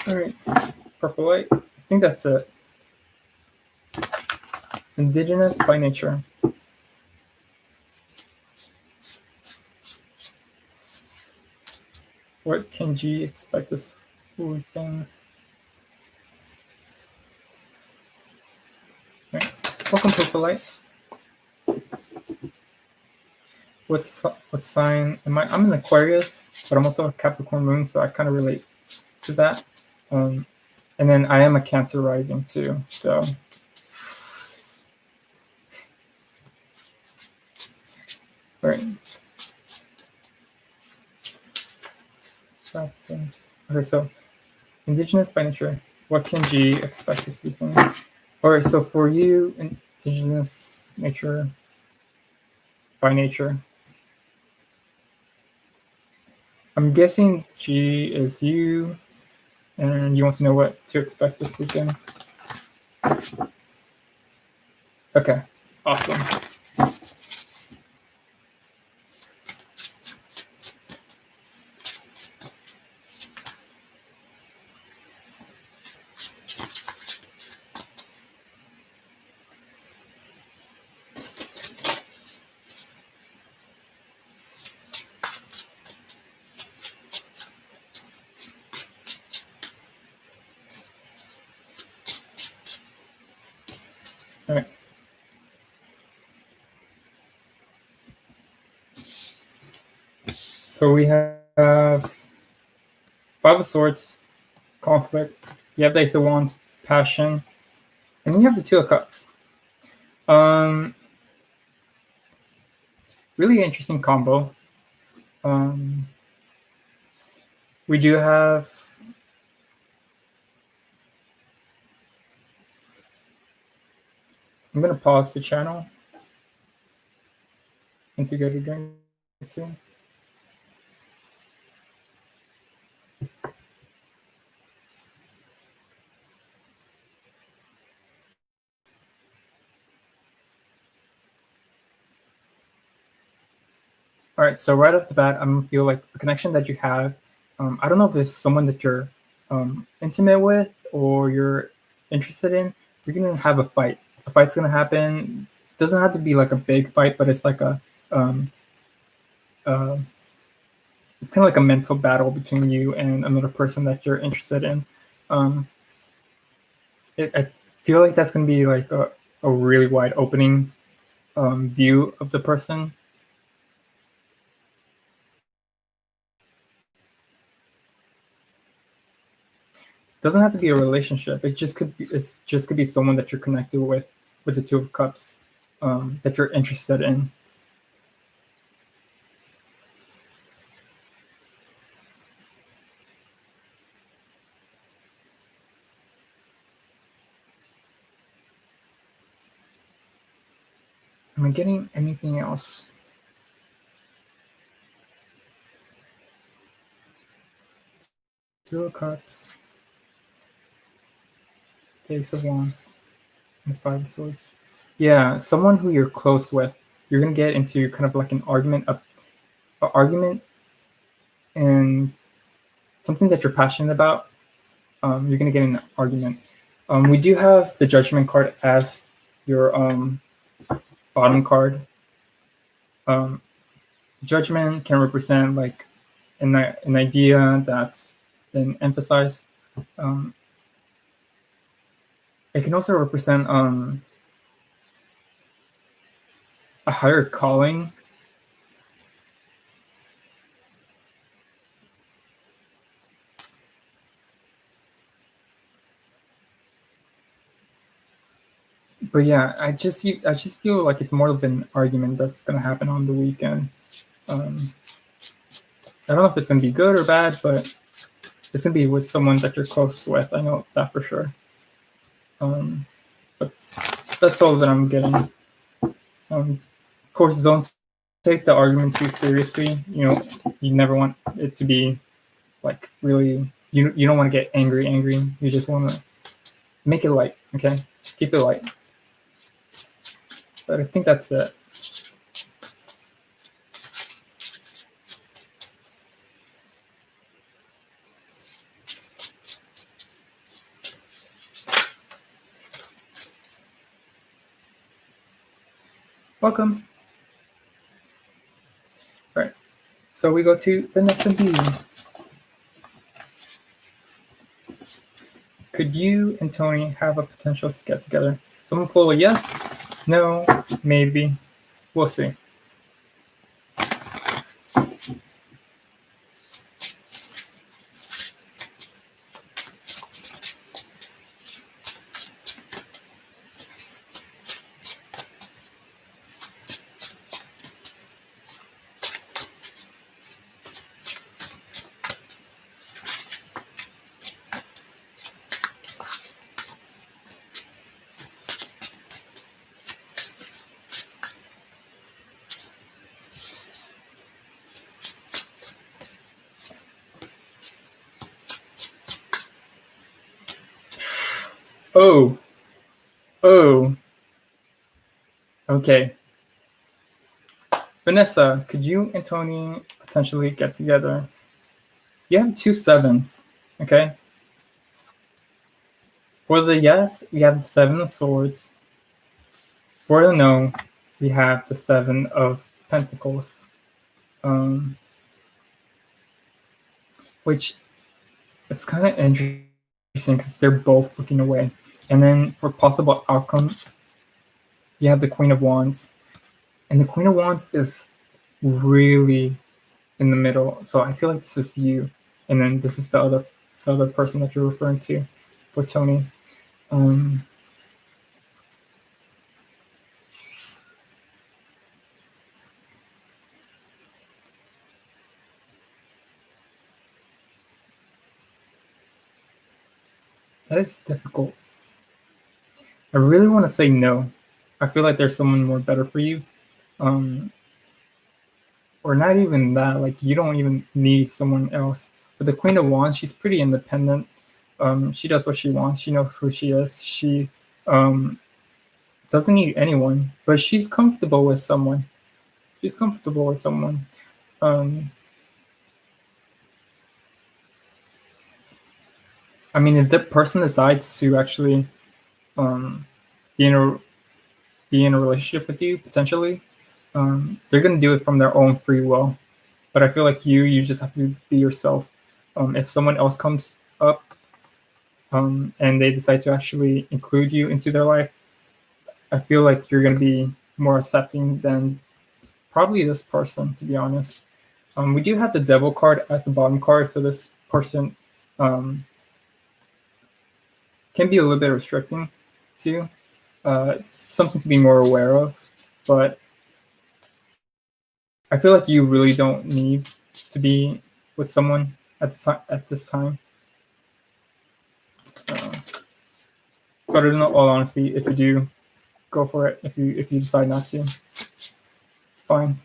All right, purple light. I think that's it. Indigenous by nature. What can G expect this weekend? Right. Welcome, purple light. What sign am I? I'm an Aquarius, but I'm also a Capricorn moon, so I kind of relate to that. And then I am a Cancer rising too, so. All right. Okay, so Indigenous by nature. What can G expect this weekend? All right, so for you, Indigenous nature by nature. I'm guessing G is you, and you want to know what to expect this weekend. Okay, awesome. All right. So we have Five of Swords, conflict. You have the Ace of Wands, passion, and you have the Two of Cups. Really interesting combo. We do have I'm gonna pause the channel and to go to drink too. All right, so right off the bat, I'm gonna feel like the connection that you have I don't know if it's someone that you're intimate with or you're interested in. You're gonna have a fight. A fight's gonna happen. Doesn't have to be like a big fight, but it's like a um, uh, it's kind of like a mental battle between you and another person that you're interested in. Um, I feel like that's gonna be like a really wide opening view of the person. Doesn't have to be a relationship. It's just could be someone that you're connected with the Two of Cups, that you're interested in. Am I getting anything else? Two of Cups, Ace of Wands, and Five of Swords. Yeah, someone who you're close with. You're gonna get into kind of like an argument, and something that you're passionate about. You're gonna get in an argument. We do have the Judgment card as your bottom card. Um, Judgment can represent like an idea that's been emphasized. Um, it can also represent a higher calling. But yeah, I just feel like it's more of an argument that's gonna happen on the weekend. Um, I don't know if it's gonna be good or bad, but it's gonna be with someone that you're close with. I know that for sure. But that's all that I'm getting. Of course, don't take the argument too seriously. You know, you never want it to be like really. You don't want to get angry. You just want to make it light. Okay, keep it light. But I think that's it. Welcome. All right. So we go to Vanessa B. Could you and Tony have a potential to get together? Someone pull a yes, no, maybe. We'll see. Oh, oh, okay. Vanessa, could you and Tony potentially get together? You have two sevens, okay? For the yes, we have the Seven of Swords. For the no, we have the Seven of Pentacles. Which it's kind of interesting because they're both looking away. And then for possible outcomes, you have the Queen of Wands. And the Queen of Wands is really in the middle. So I feel like this is you. And then this is the other person that you're referring to for Tony. That is difficult. I really want to say no. I feel like there's someone more better for you. Or not even that. Like you don't even need someone else. But the Queen of Wands, she's pretty independent. She does what she wants. She knows who she is. She doesn't need anyone, but she's comfortable with someone. She's comfortable with someone. Um, I mean, if the person decides to actually um, be in a be in a relationship with you potentially, they're gonna do it from their own free will. But I feel like you just have to be yourself. If someone else comes up and they decide to actually include you into their life, I feel like you're gonna be more accepting than probably this person, to be honest. We do have the devil card as the bottom card, so this person um, can be a little bit restricting too. It's something to be more aware of, but I feel like you really don't need to be with someone at this time. Uh, but in all honesty, if you do, go for it. If you decide not to, it's fine.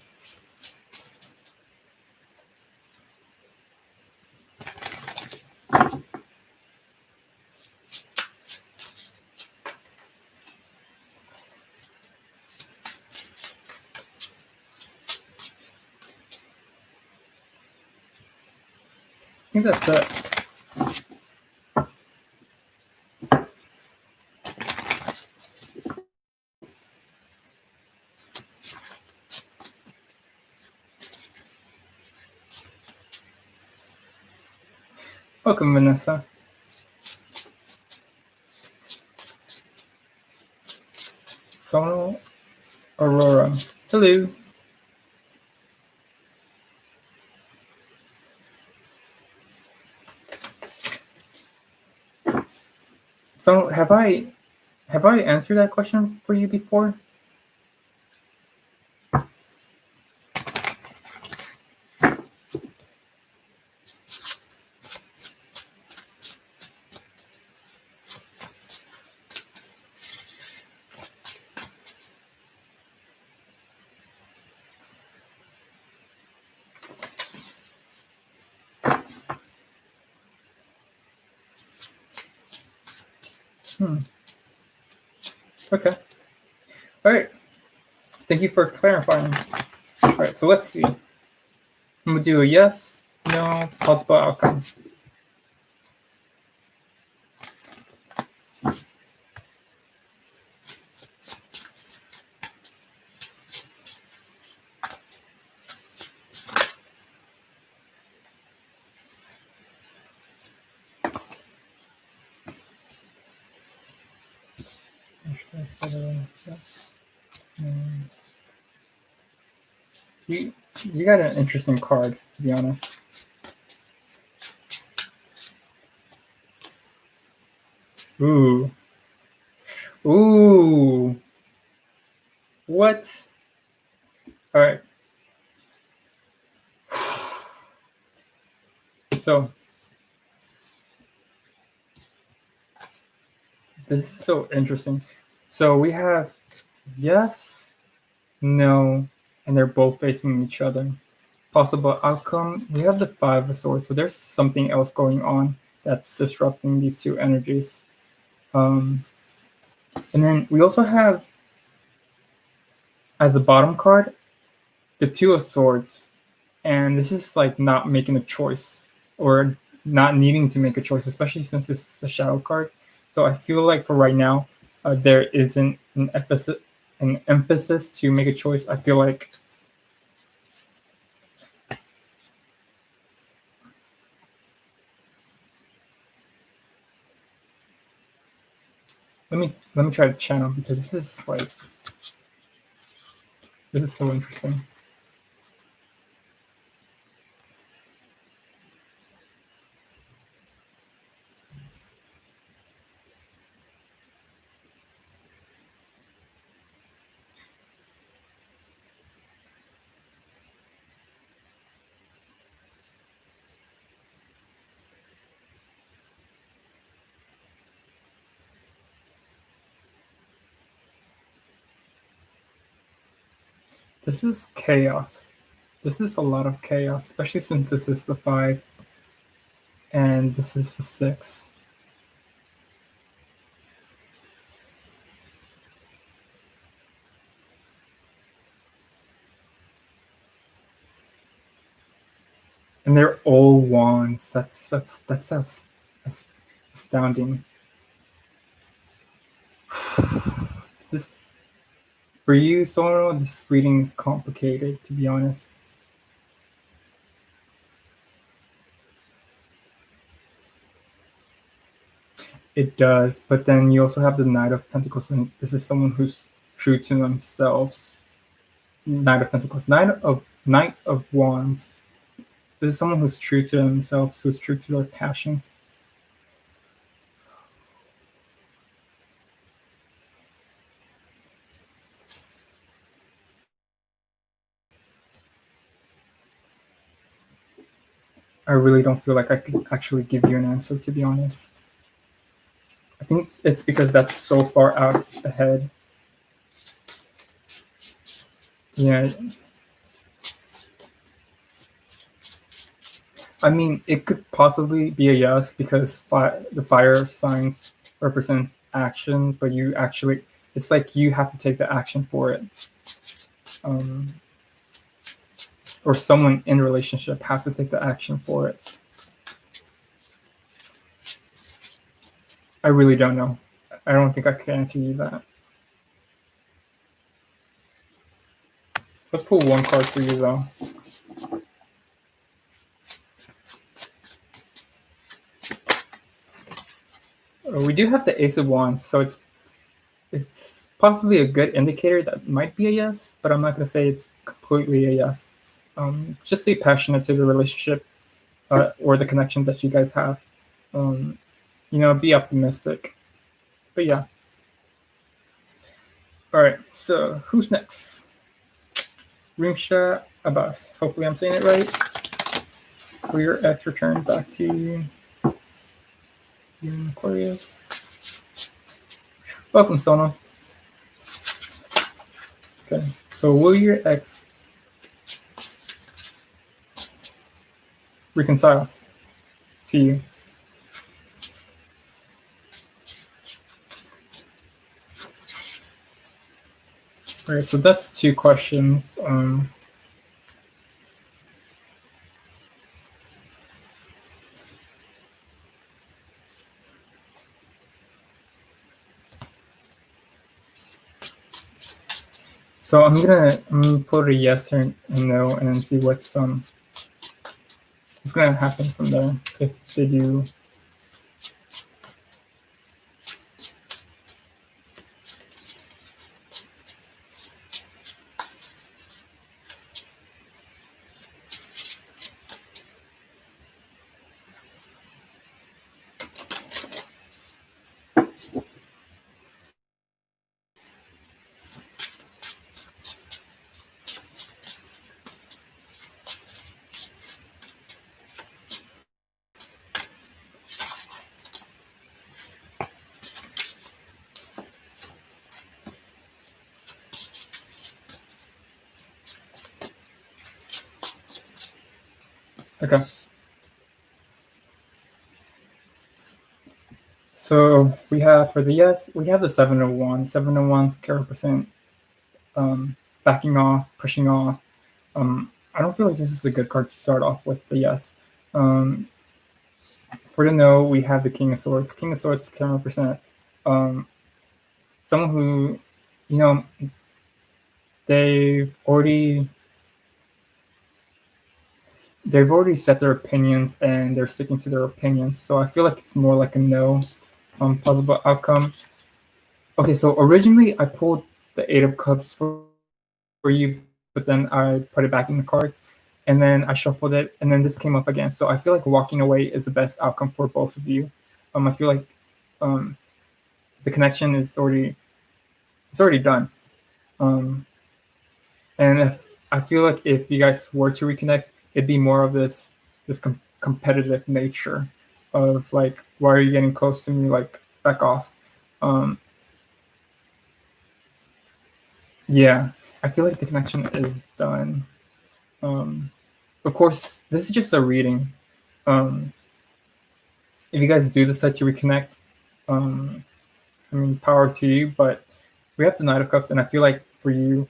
I think that's it. Welcome, Vanessa. Sonal Aurora. Hello. So have I answered that question for you before? Hmm. Okay. All right. Thank you for clarifying. All right. So let's see. I'm gonna do a yes, no, possible outcome. You you got an interesting card, to be honest. Ooh. Ooh. What? All right. So this is so interesting. So we have yes, no, and they're both facing each other. Possible outcome, we have the Five of Swords. So there's something else going on that's disrupting these two energies. Um, and then we also have, as a bottom card, the Two of Swords. And this is like not making a choice or not needing to make a choice, especially since this is a shadow card. So I feel like for right now, there isn't an emphasis to make a choice. I feel like let me try to channel because this is so interesting. This is chaos. This is a lot of chaos, especially since this is the 5 and this is the 6. And they're all wands. That's astounding. This for you, Sono. This reading is complicated, to be honest. It does, but then you also have the Knight of Pentacles, and this is someone who's true to themselves. Knight of Pentacles, Knight of Wands. This is someone who's true to themselves, who's true to their passions. I really don't feel like I could actually give you an answer, to be honest. I think it's because that's so far out ahead. Yeah. I mean, it could possibly be a yes because the fire signs represents action, but you actually, it's like you have to take the action for it. Or someone in relationship has to take the action for it. I really don't know. I don't think I can answer you that. Let's pull one card for you, though. We do have the Ace of Wands, so it's possibly a good indicator that might be a yes, but I'm not going to say it's completely a yes. Just stay passionate to the relationship or the connection that you guys have. Be optimistic. But yeah. All right, so who's next? Rimsha Abbas. Hopefully I'm saying it right. For your X return back to you. Aquarius. Welcome, Sona. Okay, so will your ex reconcile to you? All right, so that's two questions. So I'm gonna put a yes or a no, and then see what's gonna happen from there if they do. Okay. So we have for the yes, we have the 701. 701s can represent backing off, pushing off. I don't feel like this is a good card to start off with the yes. For the no, we have the King of Swords. King of Swords can represent someone who, they've already set their opinions and they're sticking to their opinions. So I feel like it's more like a no possible outcome. Okay, so originally I pulled the Eight of Cups for you, but then I put it back in the cards, and then I shuffled it, and then this came up again. So I feel like walking away is the best outcome for both of you. I feel like the connection is already done. And I feel like if you guys were to reconnect, it'd be more of this competitive nature of like, why are you getting close to me? Like, back off. Yeah, I feel like the connection is done. Of course, this is just a reading. If you guys do decide to reconnect, power to you. But we have the Knight of Cups, and I feel like for you,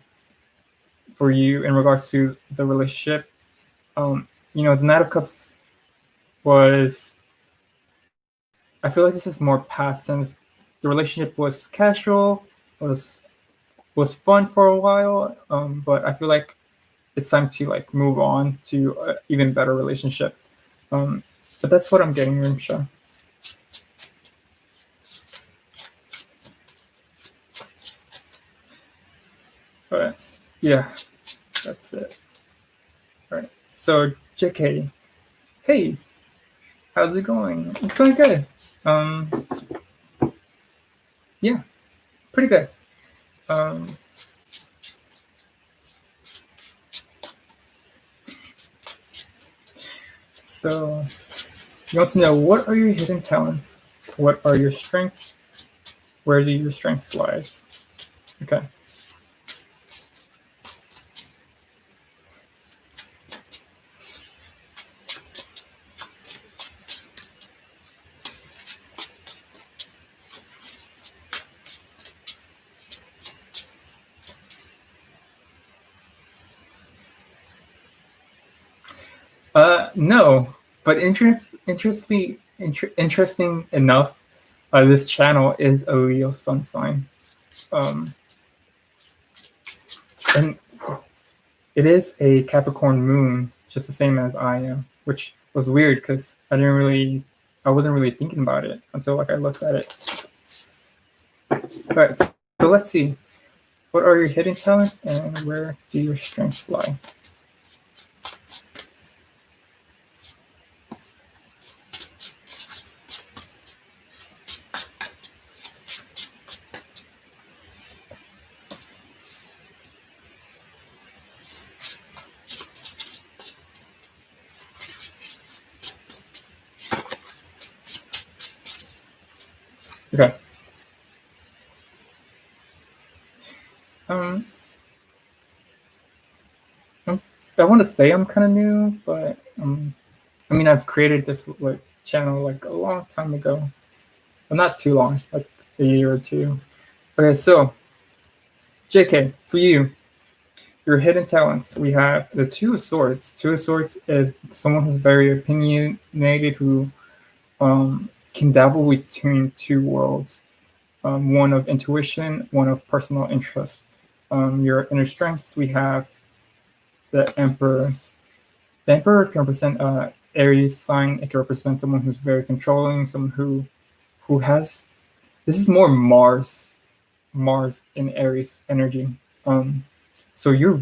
in regards to the relationship, the Knight of Cups was I feel like this is more past since the relationship was casual, was was fun for a while, but I feel like it's time to like move on to an even better relationship. Um, but that's what I'm getting, Rimsha. But yeah, that's it. All right. So JK, hey, how's it going? It's going good. Um, yeah, pretty good. Um, so you want to know, what are your hidden talents? What are your strengths? Where do your strengths lie? Okay. No, but interesting enough, this channel is a Leo sun sign, um, and it is a Capricorn moon, just the same as I am, which was weird because I wasn't really thinking about it until like I looked at it. All right, so let's see. What are your hidden talents and where do your strengths lie? Okay. Um, I want to say I'm kind of new, but I mean, I've created this like channel like a long time ago. Well, not too long, like a year or two. Okay, so JK, for you, your hidden talents. We have the Two of Swords. Two of Swords is someone who's very opinionated, who can dabble between two worlds, one of intuition, one of personal interest. Your inner strengths, we have the Emperor's. The Emperor can represent Aries sign. It can represent someone who's very controlling, someone who has, this is more Mars in Aries energy. Um, so your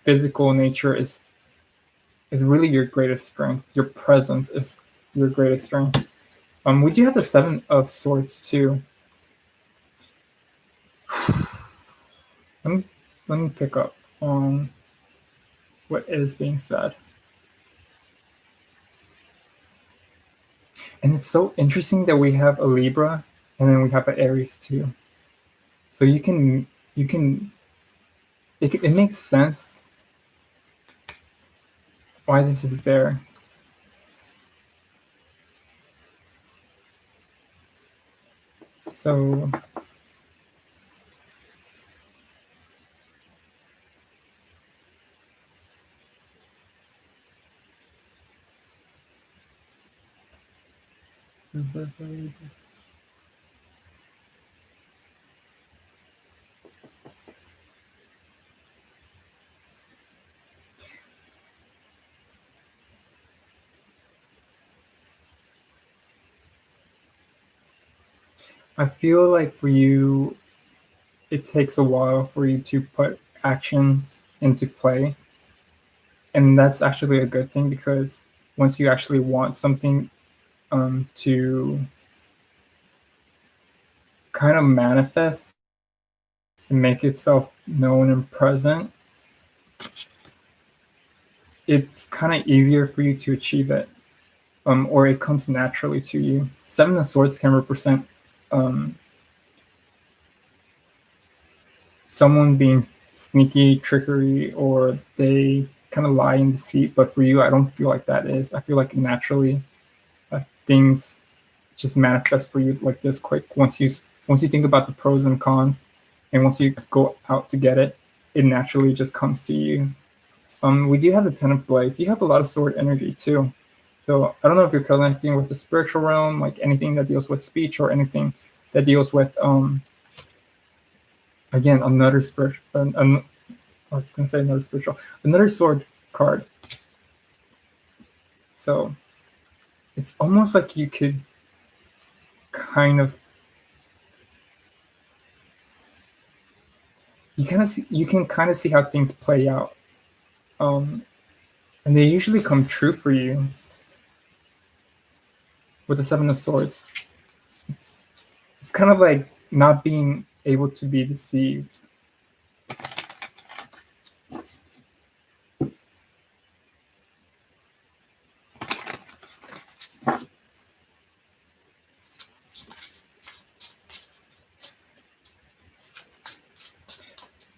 physical nature is really your greatest strength. Your presence is your greatest strength. We do have the Seven of Swords too. Let me let me pick up on what is being said. And it's so interesting that we have a Libra and then we have an Aries too. So you can it makes sense why this is there. So I feel like for you, it takes a while for you to put actions into play. And that's actually a good thing because once you actually want something to kind of manifest and make itself known and present, it's kind of easier for you to achieve it, or it comes naturally to you. Seven of Swords can represent um, someone being sneaky, trickery, or they kind of lie in deceit. But for you, I don't feel like that is. I feel like naturally things just manifest for you like this quick. Once you think about the pros and cons, and once you go out to get it, it naturally just comes to you. We do have the Ten of Blades. You have a lot of sword energy too. So I don't know if you're connecting with the spiritual realm, like anything that deals with speech or anything that deals with again another spiritual. I was gonna say another spiritual, another sword card. So it's almost like you could kind of you can kind of see how things play out, and they usually come true for you with the Seven of Swords. It's kind of like not being able to be deceived.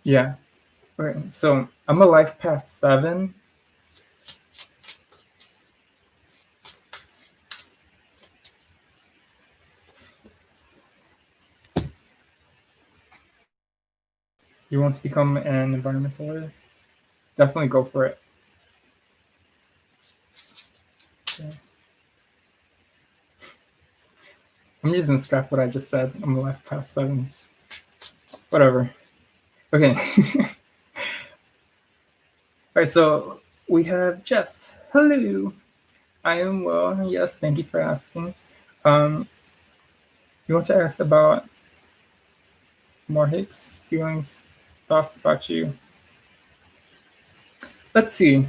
Yeah. Okay. So I'm a life path 7. You want to become an environmental lawyer? Definitely go for it. Yeah. I'm just gonna scrap what I just said. I'm a life path 7. Whatever. Okay. All right. So we have Jess. Hello. I am well. Yes. Thank you for asking. Um, you want to ask about more Hicks feelings, thoughts about you? Let's see.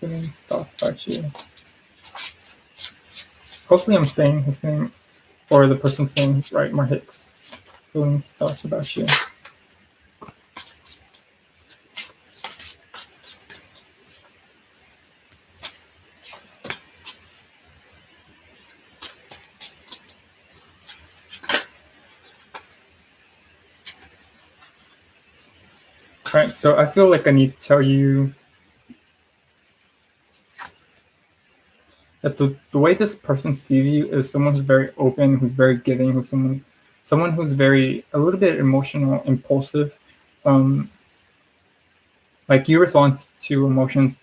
Feelings, thoughts about you. Hopefully, I'm saying his name or the person's name right. More Hicks. Feelings, thoughts about you. All right. So I feel like I need to tell you that the way this person sees you is someone who's very open, who's very giving, who's someone who's very a little bit emotional, impulsive. Um, like you respond to emotions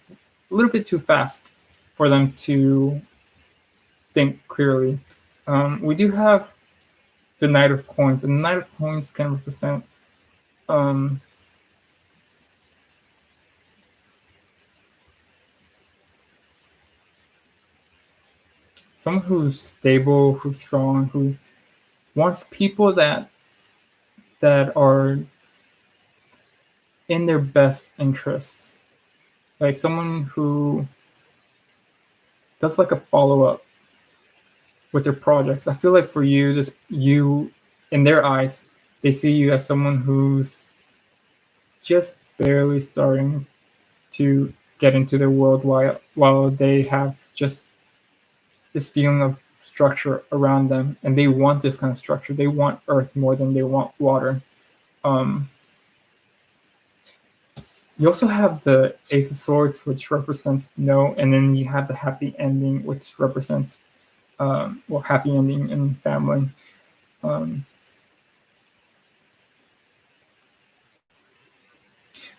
a little bit too fast for them to think clearly. We do have the Knight of Coins, and the Knight of Coins can represent um, someone who's stable, who's strong, who wants people that are in their best interests. Like someone who does like a follow up with their projects. I feel like for you, this you in their eyes, they see you as someone who's just barely starting to get into their world while they have just this feeling of structure around them, and they want this kind of structure. They want earth more than they want water. Um, you also have the Ace of Swords, which represents no, and then you have the happy ending, which represents well, happy ending in family. Um,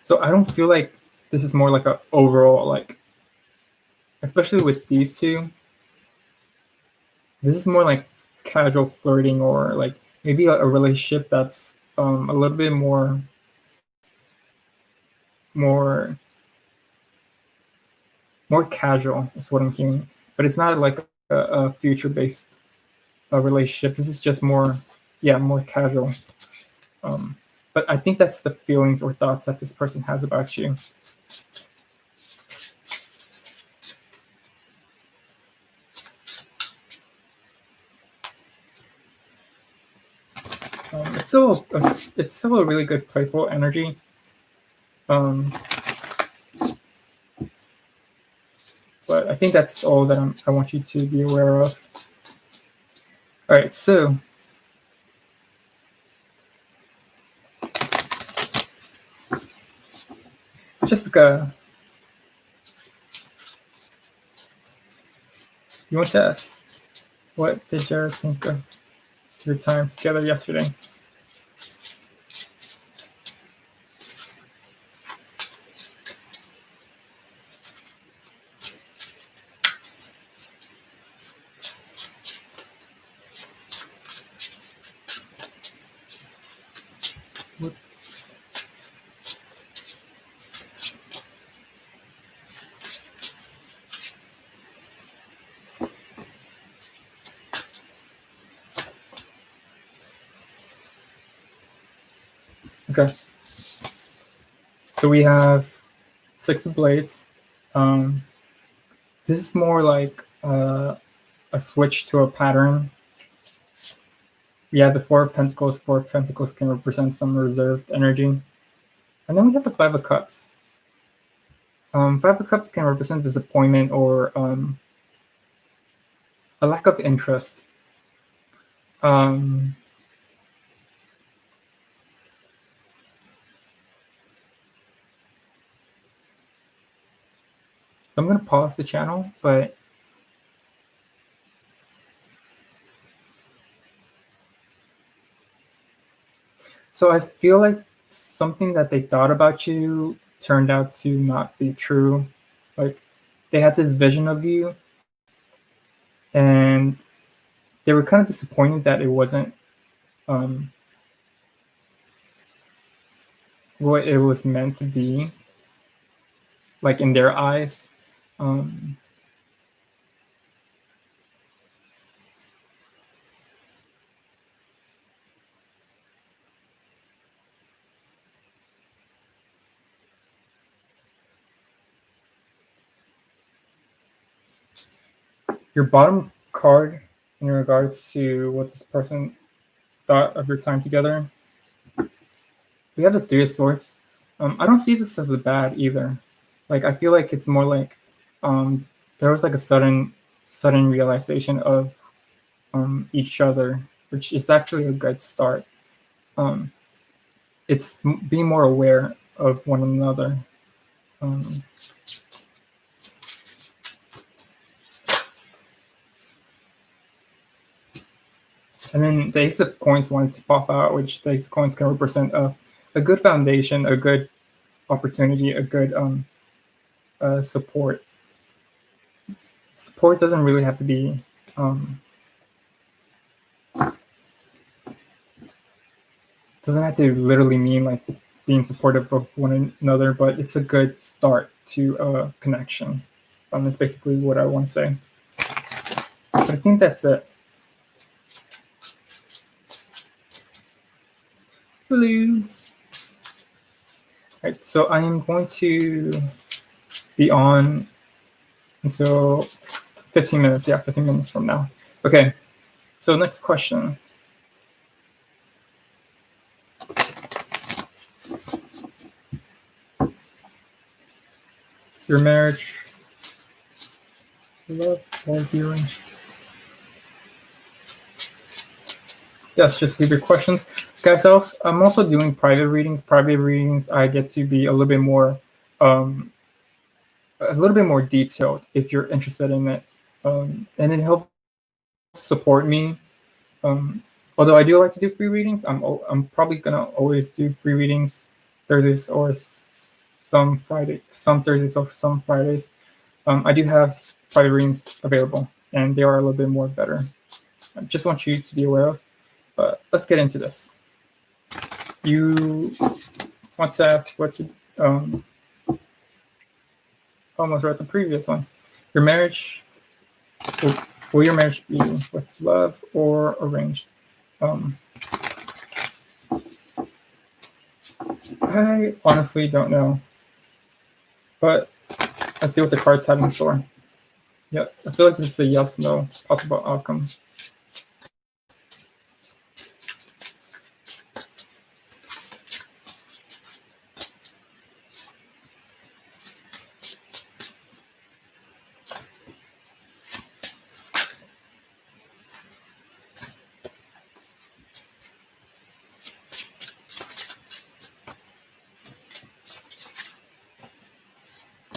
so I don't feel like this is more like a overall like, especially with these two. This is more like casual flirting or like maybe a relationship that's a little bit more more casual is what I'm hearing. But it's not like a future based relationship. This is just more, yeah, more casual. Um, but I think that's the feelings or thoughts that this person has about you. It's still a really good playful energy. Um, but I think that's all that I want you to be aware of. All right, so Jessica, you want to ask, what did Jared think of your time together yesterday? Okay. So we have 6 of blades. This is more like a switch to a pattern. We have the 4 of pentacles. 4 of pentacles can represent some reserved energy. And then we have the 5 of cups. 5 of cups can represent disappointment or a lack of interest. Um, so I'm going to pause the channel, but so I feel like something that they thought about you turned out to not be true. Like they had this vision of you and they were kind of disappointed that it wasn't what it was meant to be, like in their eyes. Your bottom card in regards to what this person thought of your time together, we have the 3 of swords. I don't see this as a bad either. Like I feel like it's more like there was like a sudden realization of each other, which is actually a good start. It's being more aware of one another. And then the Ace of Coins wanted to pop out, which the Ace of Coins can represent a good foundation, a good opportunity, a good support. Support doesn't really have to be doesn't have to literally mean like being supportive of one another, but it's a good start to a connection. That's basically what I want to say. But I think that's it. Hello. Right, so I am going to be on until 15 minutes. Yeah, 15 minutes from now. Okay, so next question. Your marriage, love, or healing? Yes, just leave your questions. Guys, I'm also doing private readings. Private readings, I get to be a little bit more detailed if you're interested in it. And it helps support me. Although I do like to do free readings, I'm probably gonna always do free readings Thursdays or some Thursdays or some Fridays. I do have private readings available, and they are a little bit more better. I just want you to be aware of. But let's get into this. You want to ask what to almost read the previous one. Your marriage, will your marriage be with love or arranged? I honestly don't know, but let's see what the cards have in store. Yeah, I feel like this is a yes, no possible outcome.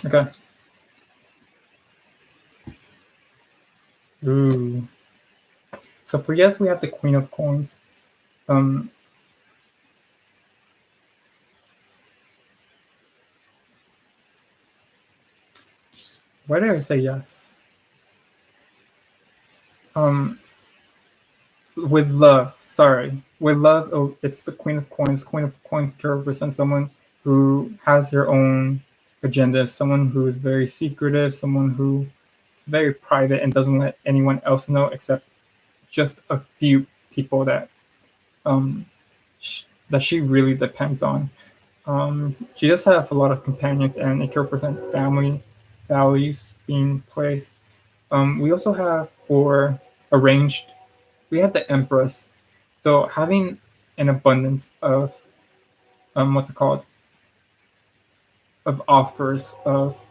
Okay. Ooh. So for yes, we have the Queen of Coins. Why did I say yes? With love, sorry. With love, oh, it's the Queen of Coins. Queen of Coins can represent someone who has their own agenda, someone who is very secretive, someone who is very private and doesn't let anyone else know except just a few people that that she really depends on. She does have a lot of companions, and it can represent family values being placed. We also have for arranged, we have the Empress. So having an abundance of what's it called? Of offers, of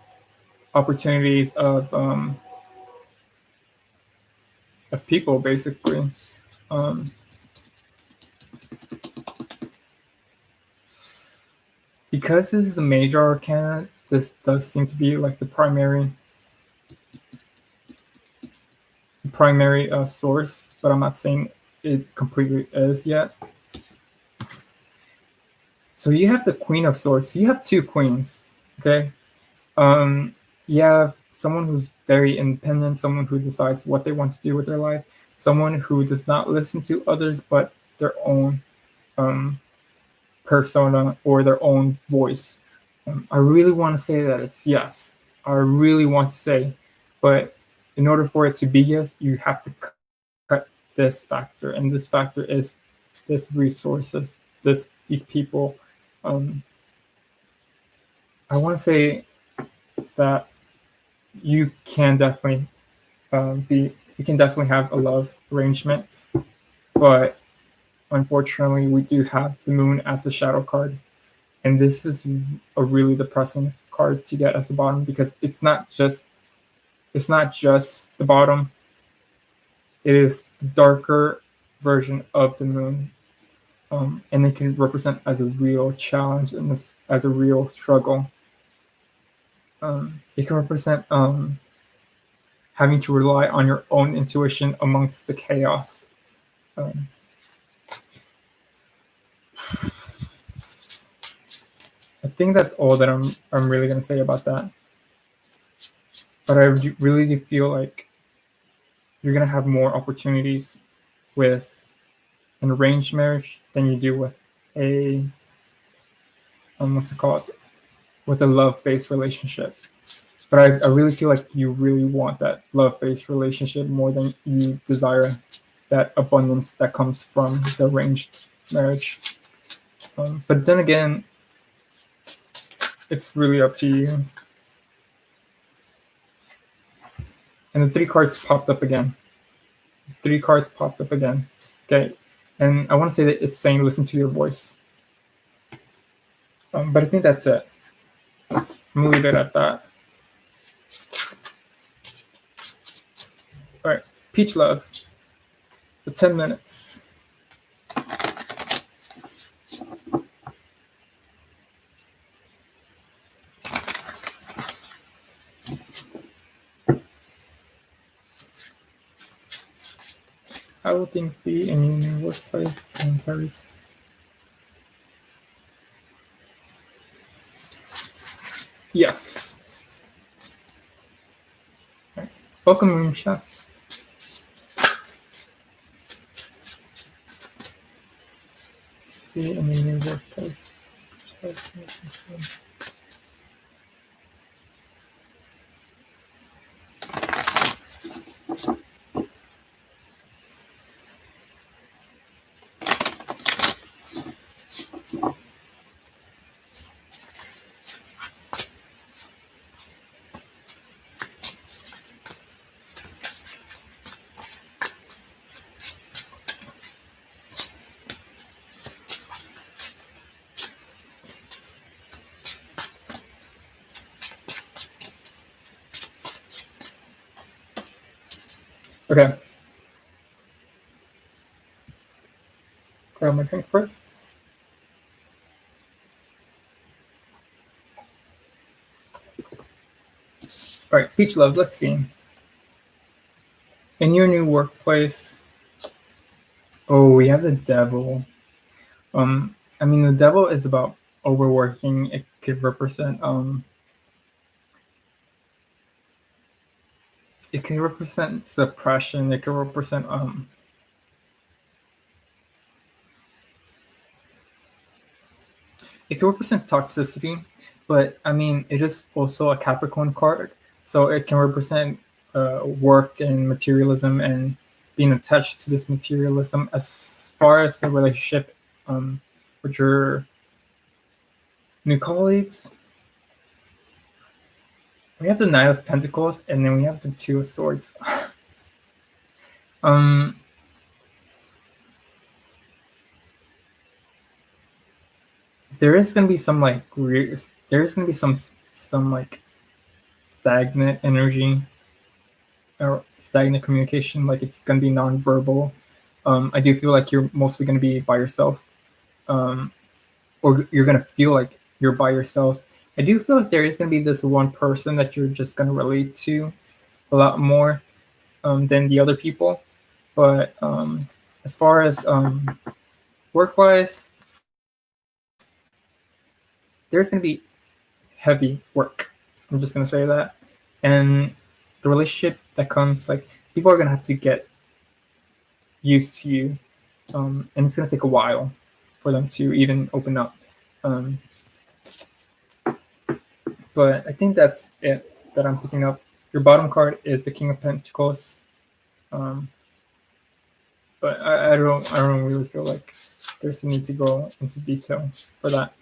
opportunities, of people, basically. Um, because this is the major arcana, this does seem to be like the primary source, but I'm not saying it completely is yet. So you have the Queen of Swords. You have two queens, okay? You have someone who's very independent, someone who decides what they want to do with their life, someone who does not listen to others but their own um, persona or their own voice. I really want to say that it's yes. I really want to say, but in order for it to be yes, you have to cut this factor, and this factor is this resources, these people. I want to say that you can definitely you can definitely have a love arrangement, but unfortunately, we do have the moon as a shadow card, and this is a really depressing card to get as the bottom because it's not just the bottom. It is the darker version of the moon, and it can represent as a real challenge and as a real struggle. It can represent having to rely on your own intuition amongst the chaos. Um, I think that's all that I'm really gonna say about that. But I really do feel like you're gonna have more opportunities with an arranged marriage than you do with a what's it called, with a love-based relationship. But I really feel like you really want that love-based relationship more than you desire that abundance that comes from the arranged marriage. But then again, it's really up to you. And the three cards popped up again. Three cards popped up again. Okay. And I want to say that it's saying listen to your voice. But I think that's it. I'm going to leave it at that. All right. Peach Love. So 10 minutes. How will things be in your new workplace in Paris? Yes. Right. Welcome, Rumsha. Be in your new workplace. Okay. Grab my drink first. All right, Peach Love, let's see. In your new workplace, oh, we have the devil. I mean, the devil is about overworking. It could represent it can represent suppression. It can represent it can represent toxicity, but I mean, it is also a Capricorn card, so it can represent work and materialism and being attached to this materialism as far as the relationship with your new colleagues. We have the Knight of Pentacles, and then we have the Two of Swords. There is gonna be some like there's gonna be some like stagnant energy or stagnant communication. Like it's gonna be nonverbal. I do feel like you're mostly gonna be by yourself, or you're gonna feel like you're by yourself. I do feel like there is gonna be this one person that you're just gonna relate to a lot more than the other people. But as far as work-wise, there's going to be heavy work. I'm just going to say that. And the relationship that comes, like, people are going to have to get used to you. And it's going to take a while for them to even open up. But I think that's it that I'm picking up. Your bottom card is the King of Pentacles. But I don't really feel like there's a need to go into detail for that.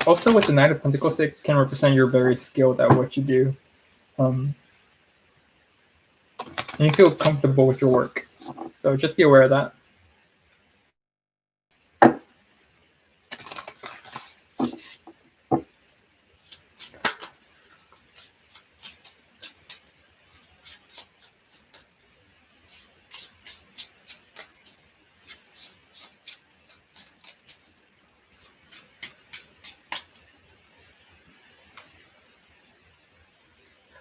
Also, with the Knight of Pentacles, it can represent you're very skilled at what you do. And you feel comfortable with your work. So just be aware of that.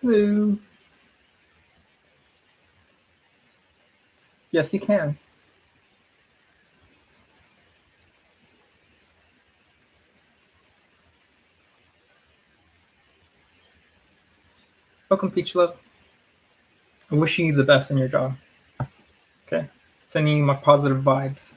Hello. Yes, you can. Welcome, Peach Love. I'm wishing you the best in your job. Okay. Sending you my positive vibes.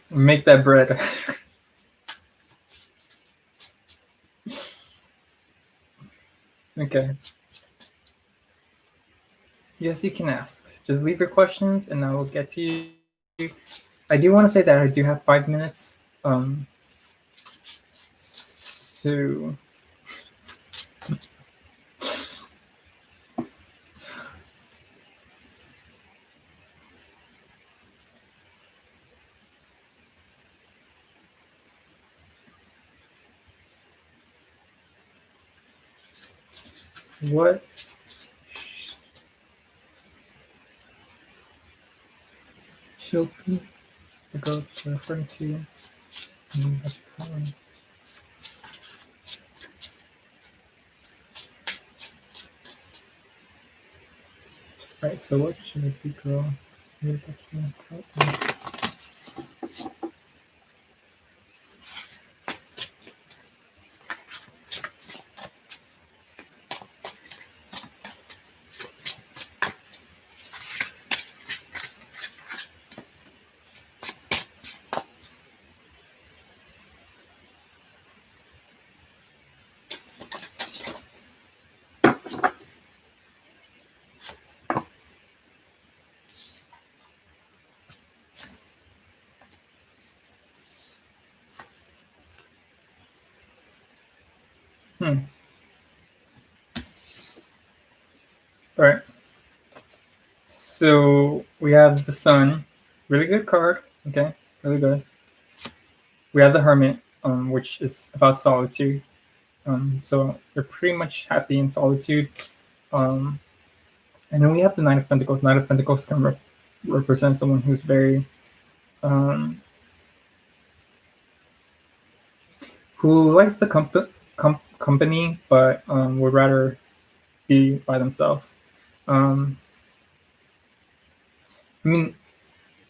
Make that bread. Okay. Yes, you can ask. Just leave your questions and I will get to you. I do want to say that I do have 5 minutes. So what should be the ghost referring to? Right, so what should it be, girl? All right. So we have the Sun, really good card. Okay, really good. We have the Hermit, which is about solitude. So you're pretty much happy in solitude. And then we have the Nine of Pentacles. Nine of Pentacles can represent someone who's very who likes the company, but would rather be by themselves. Um, I mean,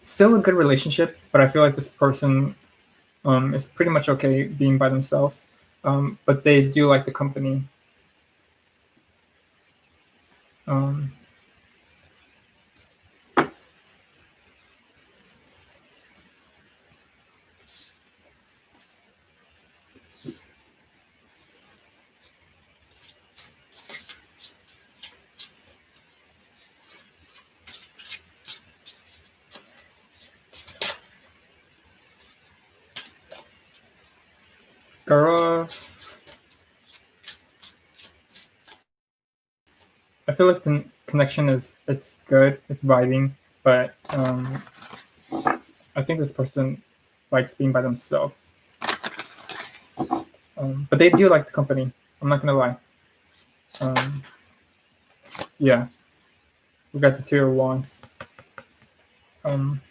still a good relationship, but I feel like this person is pretty much okay being by themselves. But they do like the company. Um, Gaurav, I feel like the connection is it's good, it's vibing, but I think this person likes being by themselves. But they do like the company. I'm not gonna lie. Um, yeah, we got the two of wands. Um,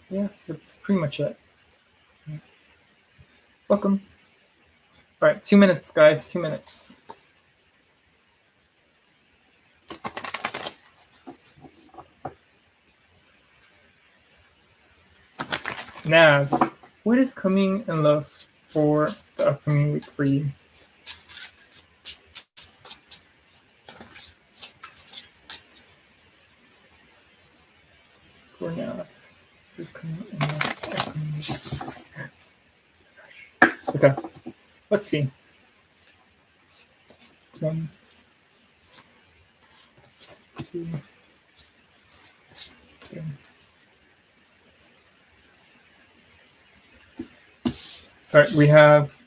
yeah, that's pretty much it. Welcome. All right, 2 minutes, guys. 2 minutes. Nav, what is coming in love for the upcoming week for you? For Nav, what is coming in love for the upcoming week? Okay, let's see. One, two, three. All right, we have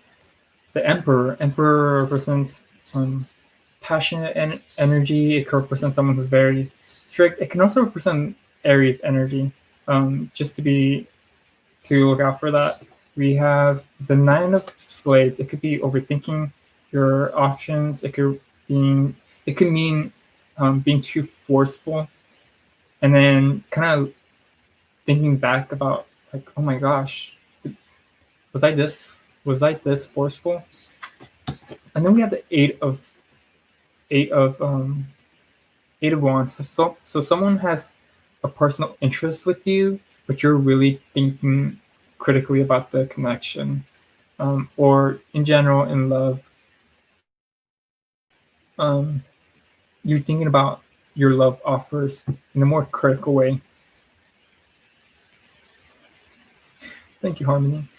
the Emperor. Emperor represents passionate energy. It can represent someone who's very strict. It can also represent Aries energy. Just to look out for that. We have the Nine of Blades. It could be overthinking your options. It could mean being too forceful, and then kind of thinking back about like, oh my gosh, was I this forceful? And then we have the eight of Eight of Wands. So someone has a personal interest with you, but you're really thinking critically about the connection, or in general in love. Um, you're thinking about your love offers in a more critical way. Thank you, Harmony.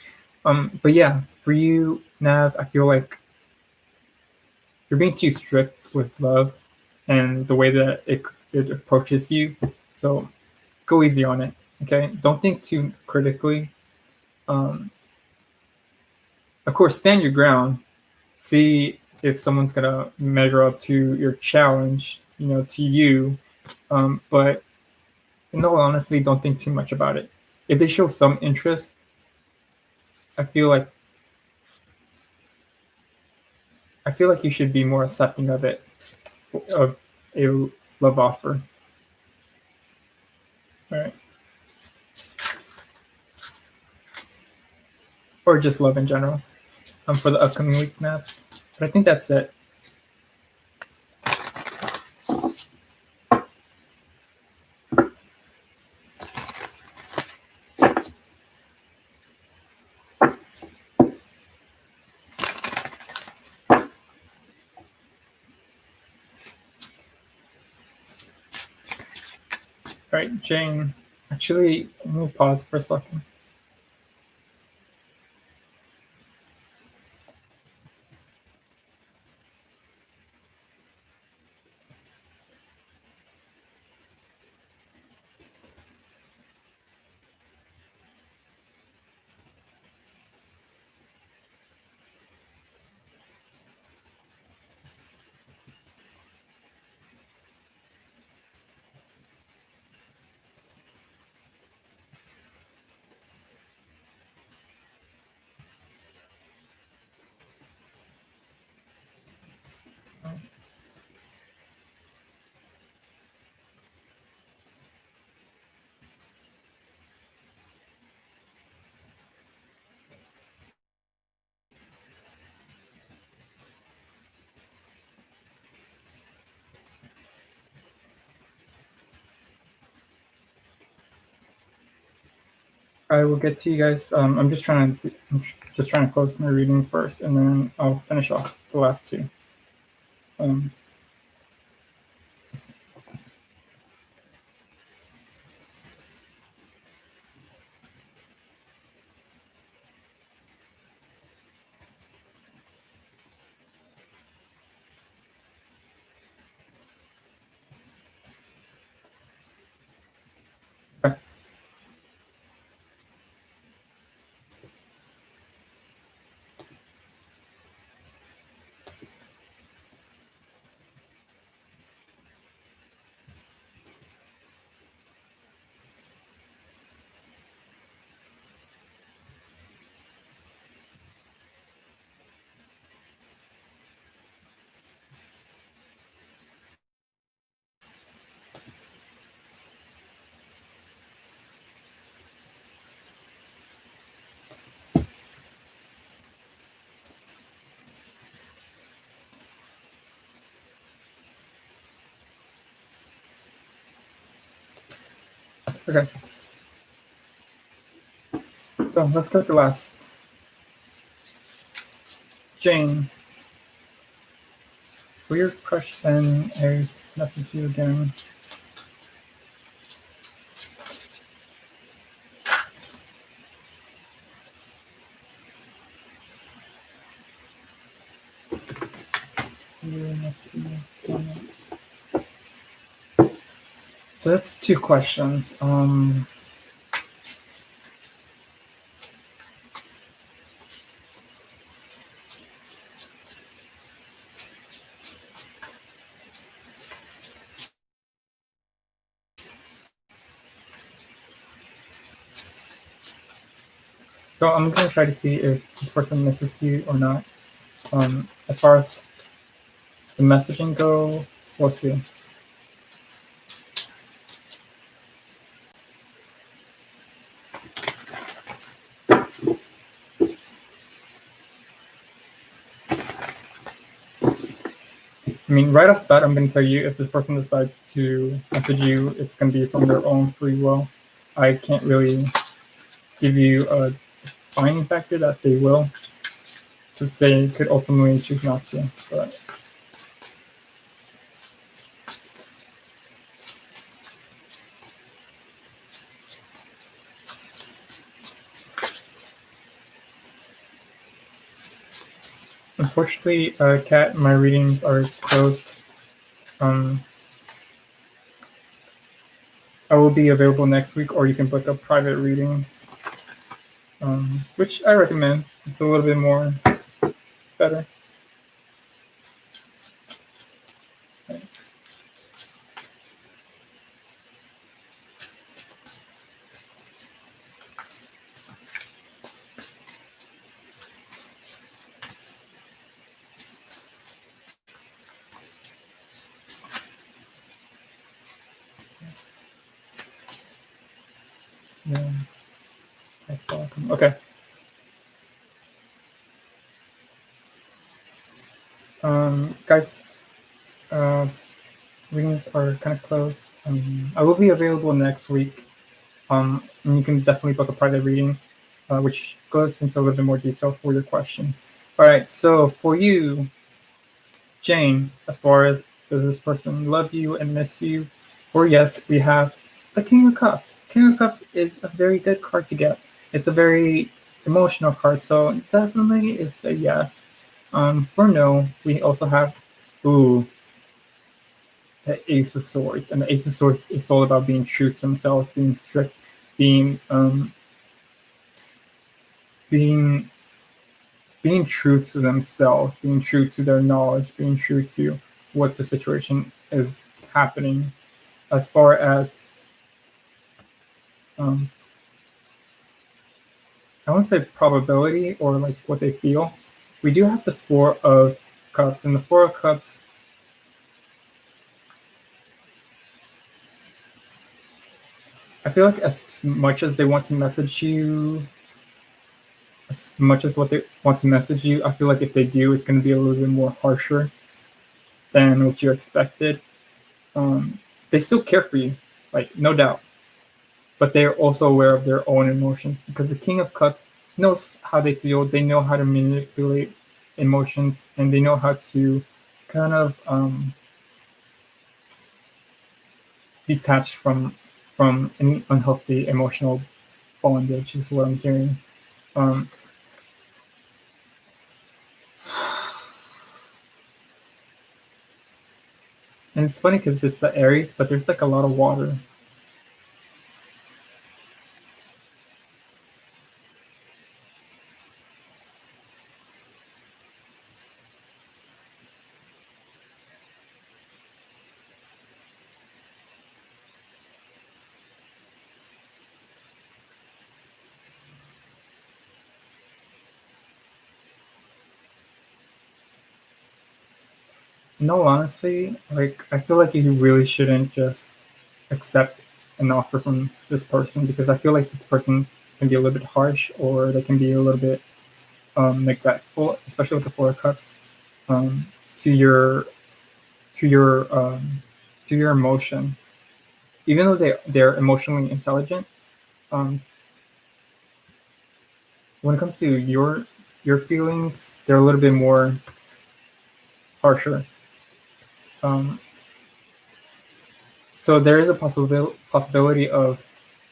But yeah, for you, Nav, I feel like you're being too strict with love and the way that it approaches you. So go easy on it. Okay, don't think too critically. Um, of course, stand your ground. See if someone's gonna measure up to your challenge, to you. But in all honesty, don't think too much about it. If they show some interest, I feel like you should be more accepting of it, of a love offer. All right, or just love in general. For the upcoming week, Matt. But I think that's it. All right, Jane. Actually, let me pause for a second. I will get to you guys. I'm just trying to close my reading first, and then I'll finish off the last two. Um, okay. Okay. So let's go with the last. Jane, will your crush then Aries message you again? So that's two questions. So I'm gonna try to see if this person misses you or not. As far as the messaging go, we'll see. I mean, right off the bat, I'm going to tell you if this person decides to message you, it's going to be from their own free will. I can't really give you a defining factor that they will, since they could ultimately choose not to. But unfortunately, Kat, my readings are closed. I will be available next week, or you can book a private reading, which I recommend. It's a little bit more better. Yeah. Okay. Guys, readings are kind of closed. I will be available next week. And you can definitely book a private reading, which goes into a little bit more detail for your question. All right, so for you, Jane, as far as does this person love you and miss you, or yes, we have the King of Cups. King of Cups is a very good card to get. It's a very emotional card, so definitely is a yes. For no, we also have the Ace of Swords, and the Ace of Swords is all about being true to themselves, being strict, being being being true to themselves, being true to their knowledge, being true to what the situation is happening. As far as I won't say probability or like what they feel, we do have the Four of Cups, and the Four of Cups. I feel like as much as they want to message you, as much as what they want to message you, I feel like if they do, it's going to be a little bit more harsher than what you expected. They still care for you, like no doubt. but they're also aware of their own emotions because the King of Cups knows how they feel. They know how to manipulate emotions, and they know how to kind of detach from any unhealthy emotional bondage. Is what I'm hearing. Um, and it's funny because it's the Aries, but there's like a lot of water. No, honestly, like I feel like you really shouldn't just accept an offer from this person because I feel like this person can be a little bit harsh or they can be a little bit neglectful, especially with the four cups, um, to your to your um, to your emotions. Even though they're emotionally intelligent, um, when it comes to your feelings, they're a little bit more harsher. Um, so there is a possibility of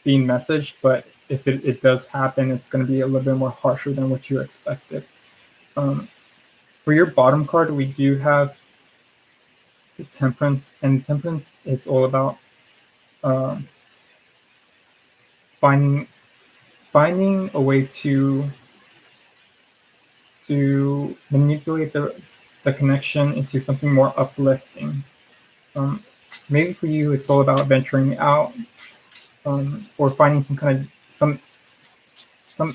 being messaged, but if it does happen, it's going to be a little bit more harsher than what you expected. Um, for your bottom card, we do have the temperance, and temperance is all about um, finding finding a way to manipulate the connection into something more uplifting. Um, maybe for you, it's all about venturing out or finding some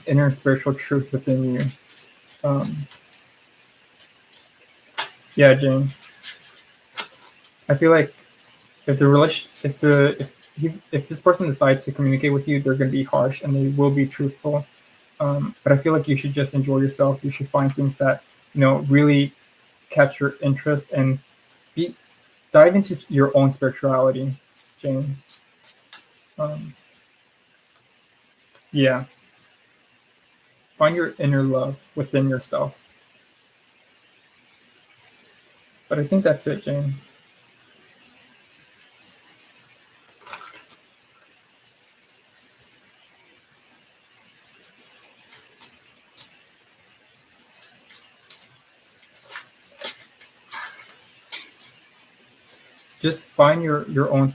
inner spiritual truth within you. Um, yeah, Jane. I feel like if the relation, if this person decides to communicate with you, they're going to be harsh and they will be truthful. But I feel like you should just enjoy yourself. You should find things that really catch your interest and be dive into your own spirituality, Jane. Um, yeah, find your inner love within yourself. But I think that's it, Jane. Just find your own.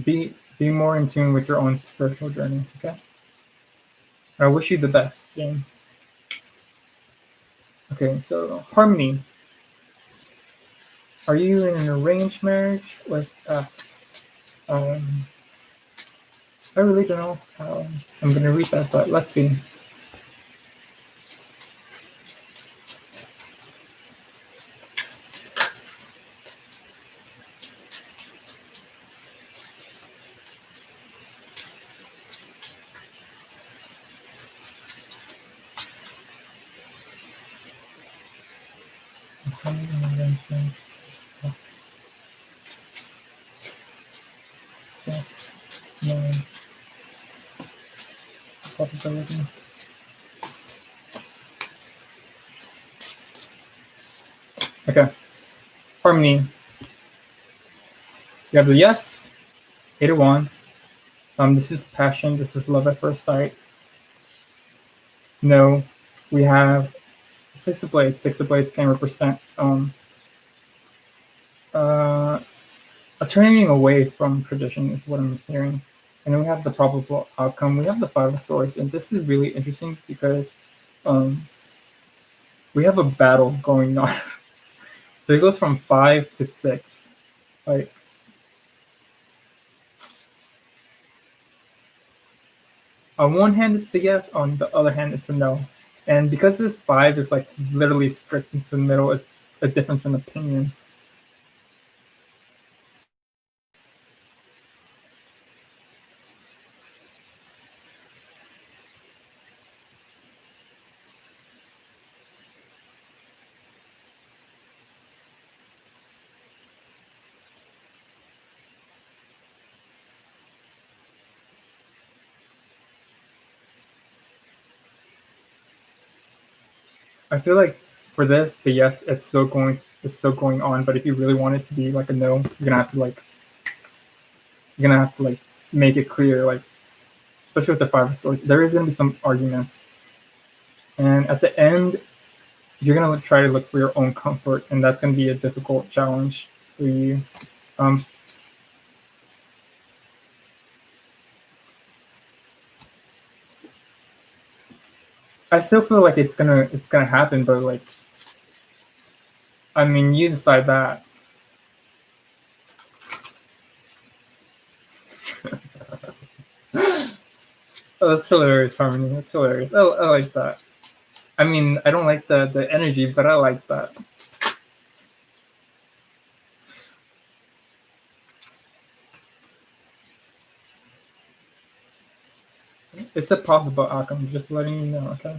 Be more in tune with your own spiritual journey. Okay. I wish you the best, Jane. Okay, so Harmony, are you in an arranged marriage with? Um, I really don't know how I'm gonna read that, but let's see. Yes, no possibility. Okay, Harmony, you have the yes, Eight of Wands. This is passion. This is love at first sight. No, we have Six of Blades. Six of Blades can represent uh, a turning away from tradition is what I'm hearing. And then we have the probable outcome. We have the Five of Swords, and this is really interesting because um, we have a battle going on. So it goes from 5 to 6. Like on one hand it's a yes, on the other hand it's a no. And because this 5 is like literally strict into the middle, it's a difference in opinions. I feel like for this, the yes, it's still going on. But if you really want it to be like a no, you're gonna have to like make it clear, like especially with the five of swords, there is gonna be some arguments, and at the end, you're gonna try to look for your own comfort, and that's gonna be a difficult challenge for you. Um, I still feel like it's gonna happen, but like, I mean, you decide that. Oh, that's hilarious, Harmony. That's hilarious. I like that. I mean, I don't like the energy, but I like that. It's a possible outcome. Just letting you know, okay?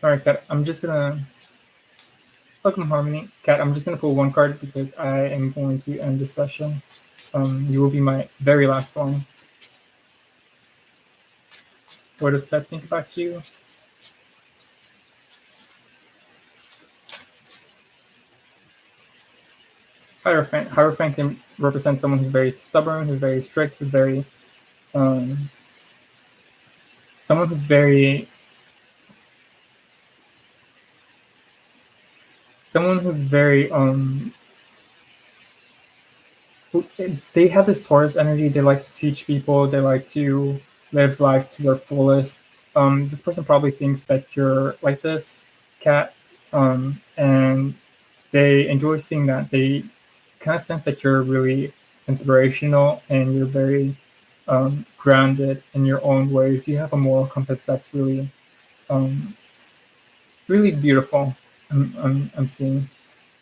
All right, Kat. I'm just gonna welcome Harmony. Kat, I'm just gonna pull one card because I am going to end this session. You will be my very last one. What does that think about you? Hierophant. Hierophant can represent someone who's very stubborn, who's very strict, who's very um, someone who's very someone who's very they have this Taurus energy. They like to teach people. They like to live life to their fullest. This person probably thinks that you're like this, Cat, and they enjoy seeing that. They kind of sense that you're really inspirational and you're very grounded in your own ways. You have a moral compass that's um, really beautiful. I'm seeing,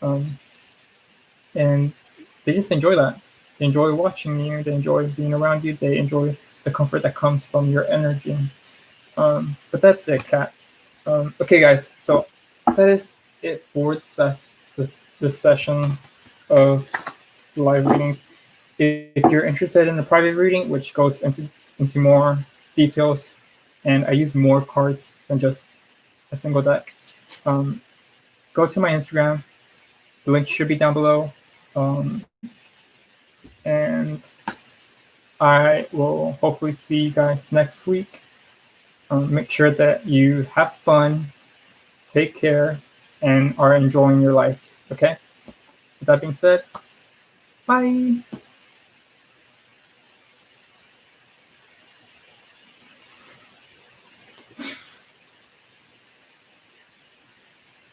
um, and they just enjoy that. They enjoy watching you. They enjoy being around you. They enjoy the comfort that comes from your energy. But that's it, Kat. Okay, guys. So that is it for this session of live readings. If you're interested in a private reading, which goes into more details, and I use more cards than just a single deck, go to my Instagram. The link should be down below. And I will hopefully see you guys next week. Make sure that you have fun, take care, and are enjoying your life. Okay? With that being said, bye.